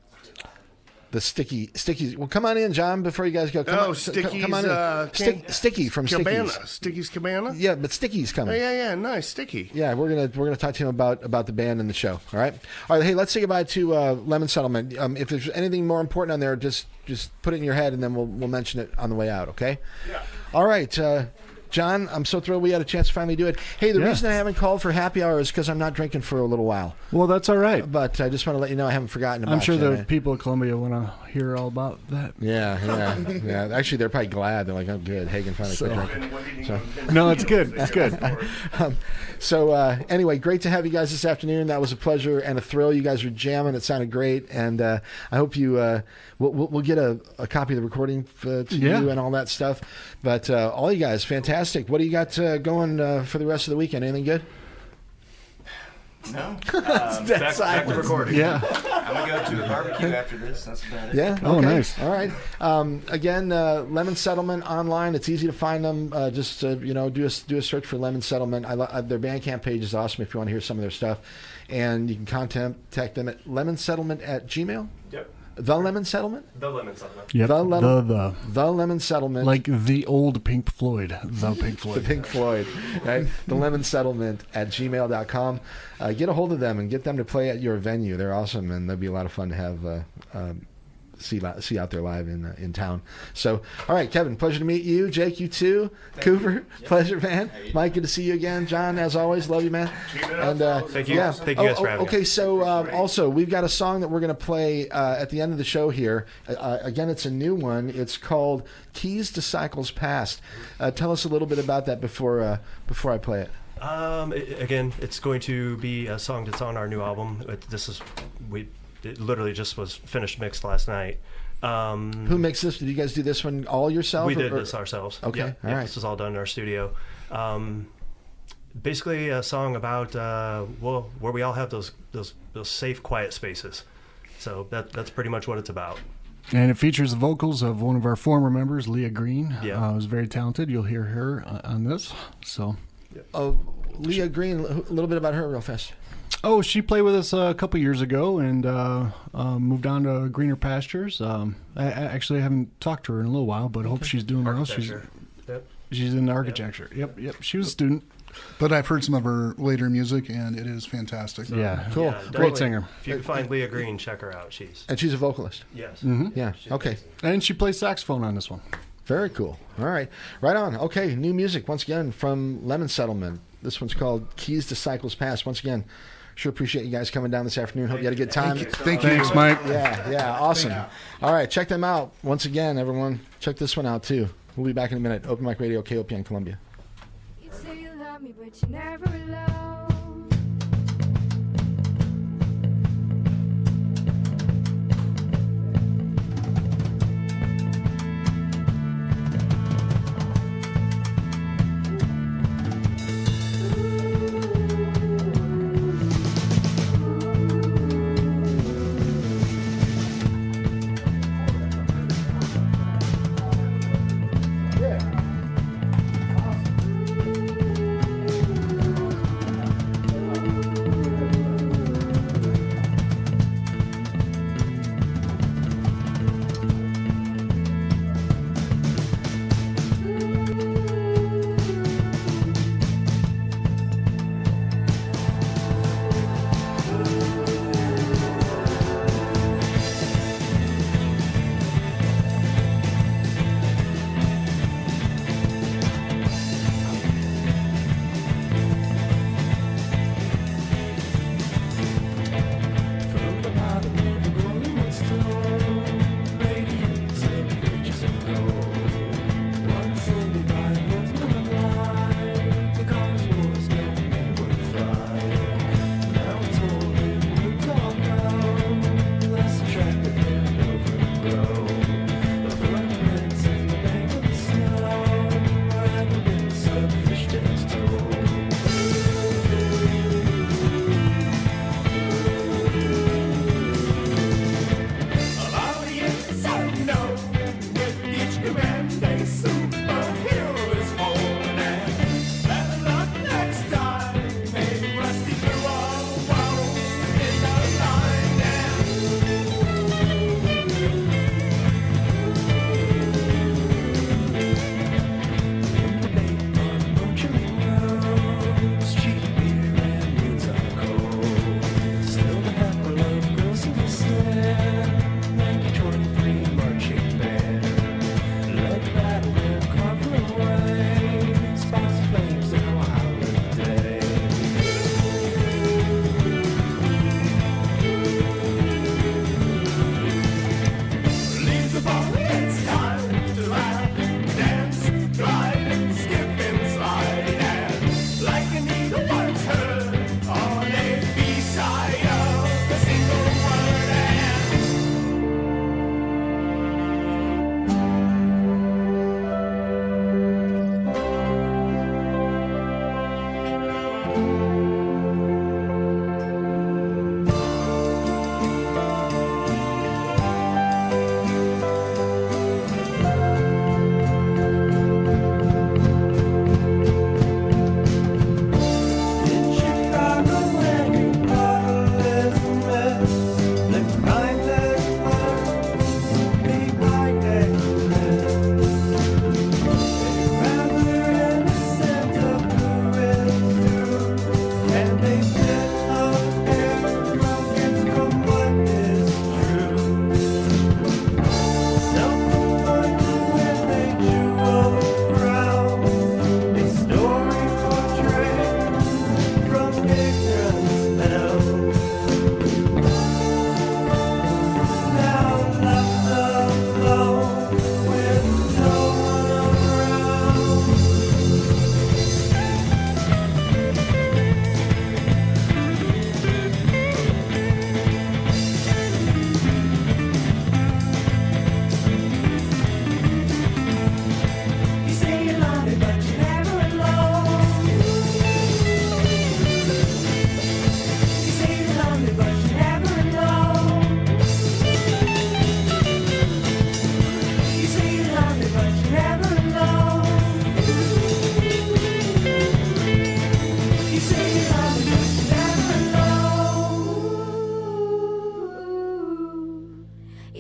the Stickies. Well, come on in, John, before you guys go. Stickies. Come on in. Sticky from Cabana. Stickies. Sticky's Cabana? Yeah, but Sticky's coming. Oh, yeah, nice. Sticky. Yeah, we're gonna talk to him about the band and the show. All right. Hey, let's say goodbye to Lemon Settlement. If there's anything more important on there, just put it in your head, and then we'll mention it on the way out. Okay. Yeah. All right. John, I'm so thrilled we had a chance to finally do it. Hey, the reason I haven't called for happy hour is because I'm not drinking for a little while. Well, that's all right. But I just want to let you know I haven't forgotten about I'm sure you. the people of Columbia want to hear all about that. Yeah. Actually, they're probably glad. They're like, oh, good. Hagan finally quit drinking. No, it's good. It's good. Anyway, great to have you guys this afternoon. That was a pleasure and a thrill. You guys were jamming. It sounded great. And I hope you we'll get a copy of the recording to you and all that stuff. But all you guys, fantastic. What do you got going for the rest of the weekend? Anything good? No. Back to recording. Yeah. I'm going to go to a barbecue after this. That's about it. Yeah. Oh, okay. nice. All right. Again, Lemon Settlement online. It's easy to find them. Just do a search for Lemon Settlement. Their Bandcamp page is awesome if you want to hear some of their stuff, and you can contact them at lemonsettlement@gmail.com. Yep. The Lemon Settlement? The Lemon Settlement. Yep. The Lemon Settlement. Like the old Pink Floyd. The Pink Floyd. The Pink Floyd, right? The Lemon Settlement @gmail.com. Get a hold of them and get them to play at your venue. They're awesome, and they'll be a lot of fun to have see out there live in town. So, all right, Kevin, pleasure to meet you. Jake, you too. Cooper, pleasure, man. Mike, good to see you again. John, as always, love you, man. And Thank you. Thank you guys for having me. Okay, so also we've got a song that we're going to play at the end of the show here. Again, it's a new one. It's called "Keys to Cycles Past." Tell us a little bit about that before I play it. Again, it's going to be a song that's on our new album. It literally just was finished mixed last night. Who makes this? Did you guys do this one all yourself? We did this ourselves. Okay, Yeah, all right. This was all done in our studio. Basically, a song about where we all have those safe, quiet spaces. So that's pretty much what it's about. And it features the vocals of one of our former members, Leah Green. Yeah. Who's very talented. You'll hear her on this. So. Leah Green, a little bit about her real fast. Oh, she played with us a couple years ago and moved on to greener pastures. I actually haven't talked to her in a little while, but I hope she's doing well. She's in architecture. Yep. She was a student. But I've heard some of her later music, and it is fantastic. Yeah, cool. Yeah, great singer. If you can find Leah Green, check her out. She's a vocalist. Yes. Mm-hmm. Yeah. Okay. And she plays saxophone on this one. Very cool. All right. Right on. Okay. New music once again from Lemon Settlement. This one's called "Keys to Cycles Past." Once again, sure appreciate you guys coming down this afternoon. Hope you had a good time. Thank you. Thanks, Mike. Yeah. Awesome. All right. Check them out. Once again, everyone, check this one out too. We'll be back in a minute. Open Mic Radio, KOPN Columbia. You say you love me, but you never alone.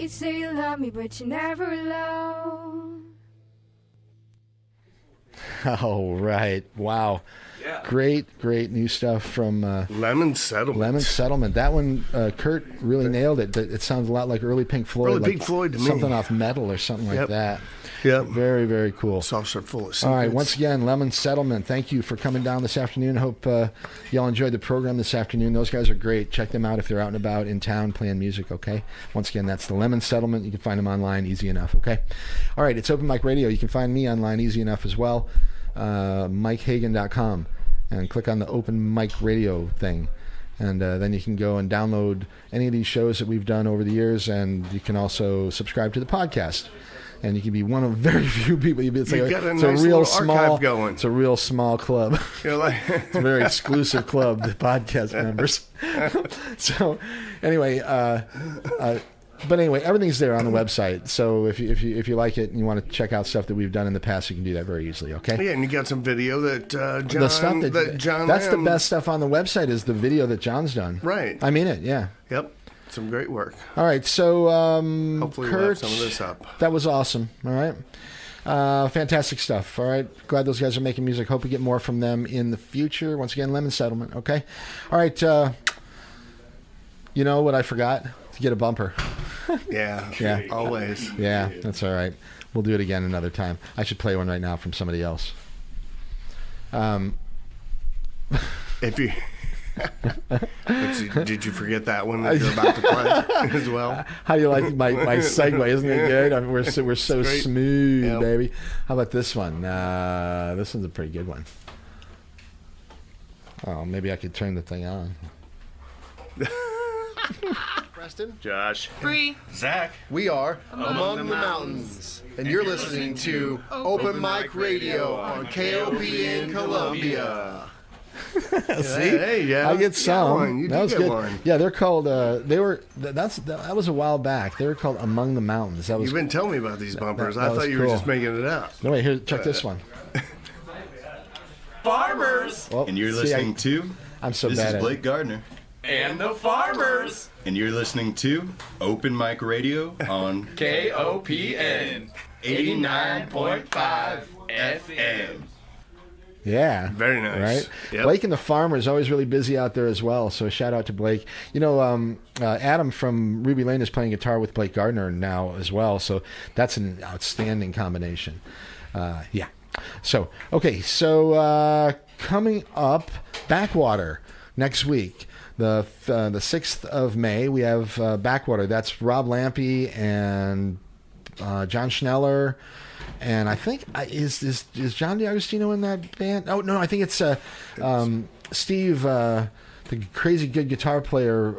You say you love me, but you're never alone. All right. Wow. Yeah. Great new stuff from Lemon Settlement. Lemon Settlement. That one, Kurt really nailed it. It sounds a lot like early Pink Floyd. Early like Pink Floyd to me. Something off Metal or something like that. Yep. Very, very cool. Saucer full of secrets. All right. Once again, Lemon Settlement, thank you for coming down this afternoon. Hope y'all enjoyed the program this afternoon. Those guys are great. Check them out if they're out and about in town playing music, okay? Once again, that's the Lemon Settlement. You can find them online easy enough, okay? All right. It's Open Mic Radio. You can find me online easy enough as well. MikeHagan.com. And click on the Open Mic Radio thing. And then you can go and download any of these shows that we've done over the years. And you can also subscribe to the podcast. And you can be one of very few people. It's a real small going. It's a real small club. It's a very exclusive club, the podcast members. So anyway, but anyway, everything's there on the website. So if you like it and you want to check out stuff that we've done in the past, you can do that very easily. Okay. Yeah, and you got some video that John. The stuff that John. That's the best stuff on the website is the video that John's done. Right. I mean it. Yeah. Yep. Some great work. All right. So hopefully Kurt, we'll have some of this up. That was awesome. All right. Fantastic stuff. All right. Glad those guys are making music. Hope we get more from them in the future. Once again, Lemon Settlement. Okay. All right. You know what I forgot? To get a bumper. Yeah. Always. Yeah, that's all right. We'll do it again another time. I should play one right now from somebody else. If you did you forget that one that you're about to play as well? How do you like my segue? Isn't it good? We're so smooth, baby. How about this one? This one's a pretty good one. Oh, maybe I could turn the thing on. Preston, Josh, Bree, Zach. We are Among the Mountains, and you're listening to Open Mic Radio on KOP in Columbia. See, I get some. That was good. One. Yeah, they're called. That was a while back. They were called Among the Mountains. That was. You've been telling me about these bumpers. That I thought you were just making it up. No, wait. Here, check this one. Farmers. Well, and you're listening to. I'm so this bad. This is Blake Gardner. And the Farmers. And you're listening to Open Mic Radio on KOPN 89.5 FM. Yeah. Very nice. Right? Yep. Blake and the Farmer is always really busy out there as well, so shout out to Blake. You know, Adam from Ruby Lane is playing guitar with Blake Gardner now as well, so that's an outstanding combination. Yeah. So, okay, so coming up, Backwater next week. The 6th of May, we have Backwater. That's Rob Lampy and John Schneller. And I think, is John DiAgostino in that band? Oh, no, I think it's Steve, the crazy good guitar player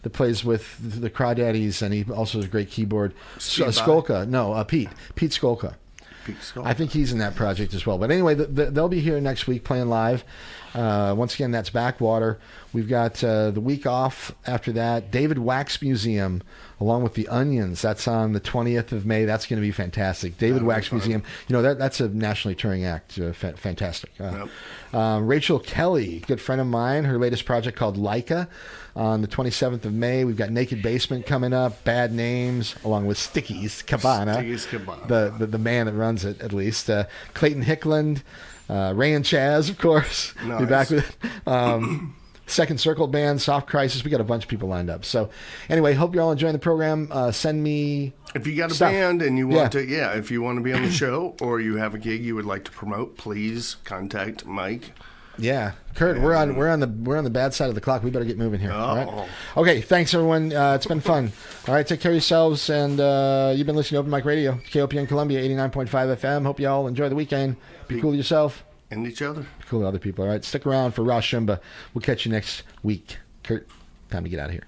that plays with the Crawdaddies, and he also has a great keyboard. Skolka. No, Pete Skolka. I think he's in that project as well. But anyway, they'll be here next week playing live. Once again, that's Backwater. We've got the week off after that. David Wax Museum, along with the Onions. That's on the 20th of May. That's going to be fantastic. David Wax Museum. You know, that's a nationally touring act. Fantastic. Rachel Kelly, good friend of mine. Her latest project called Leica. On the 27th of May, we've got Naked Basement coming up, Bad Names, along with Sticky's Cabana. The man that runs it, at least. Clayton Hickland, Ray and Chaz, of course. Nice. Be back with Second Circle Band, Soft Crisis. We got a bunch of people lined up. So anyway, hope you're all enjoying the program. Send me if you got a stuff. band and you want to, if you want to be on the show or you have a gig you would like to promote, please contact Mike. Yeah, Kurt, we're on the bad side of the clock. We better get moving here. All right? Oh. Okay, thanks everyone. It's been fun. All right, take care of yourselves, and you've been listening to Open Mic Radio, KOPN Columbia 89.5 FM. Hope you all enjoy the weekend. Be cool to yourself and each other. Be cool to other people. All right, stick around for Rosh Shumba. We'll catch you next week. Kurt, time to get out of here.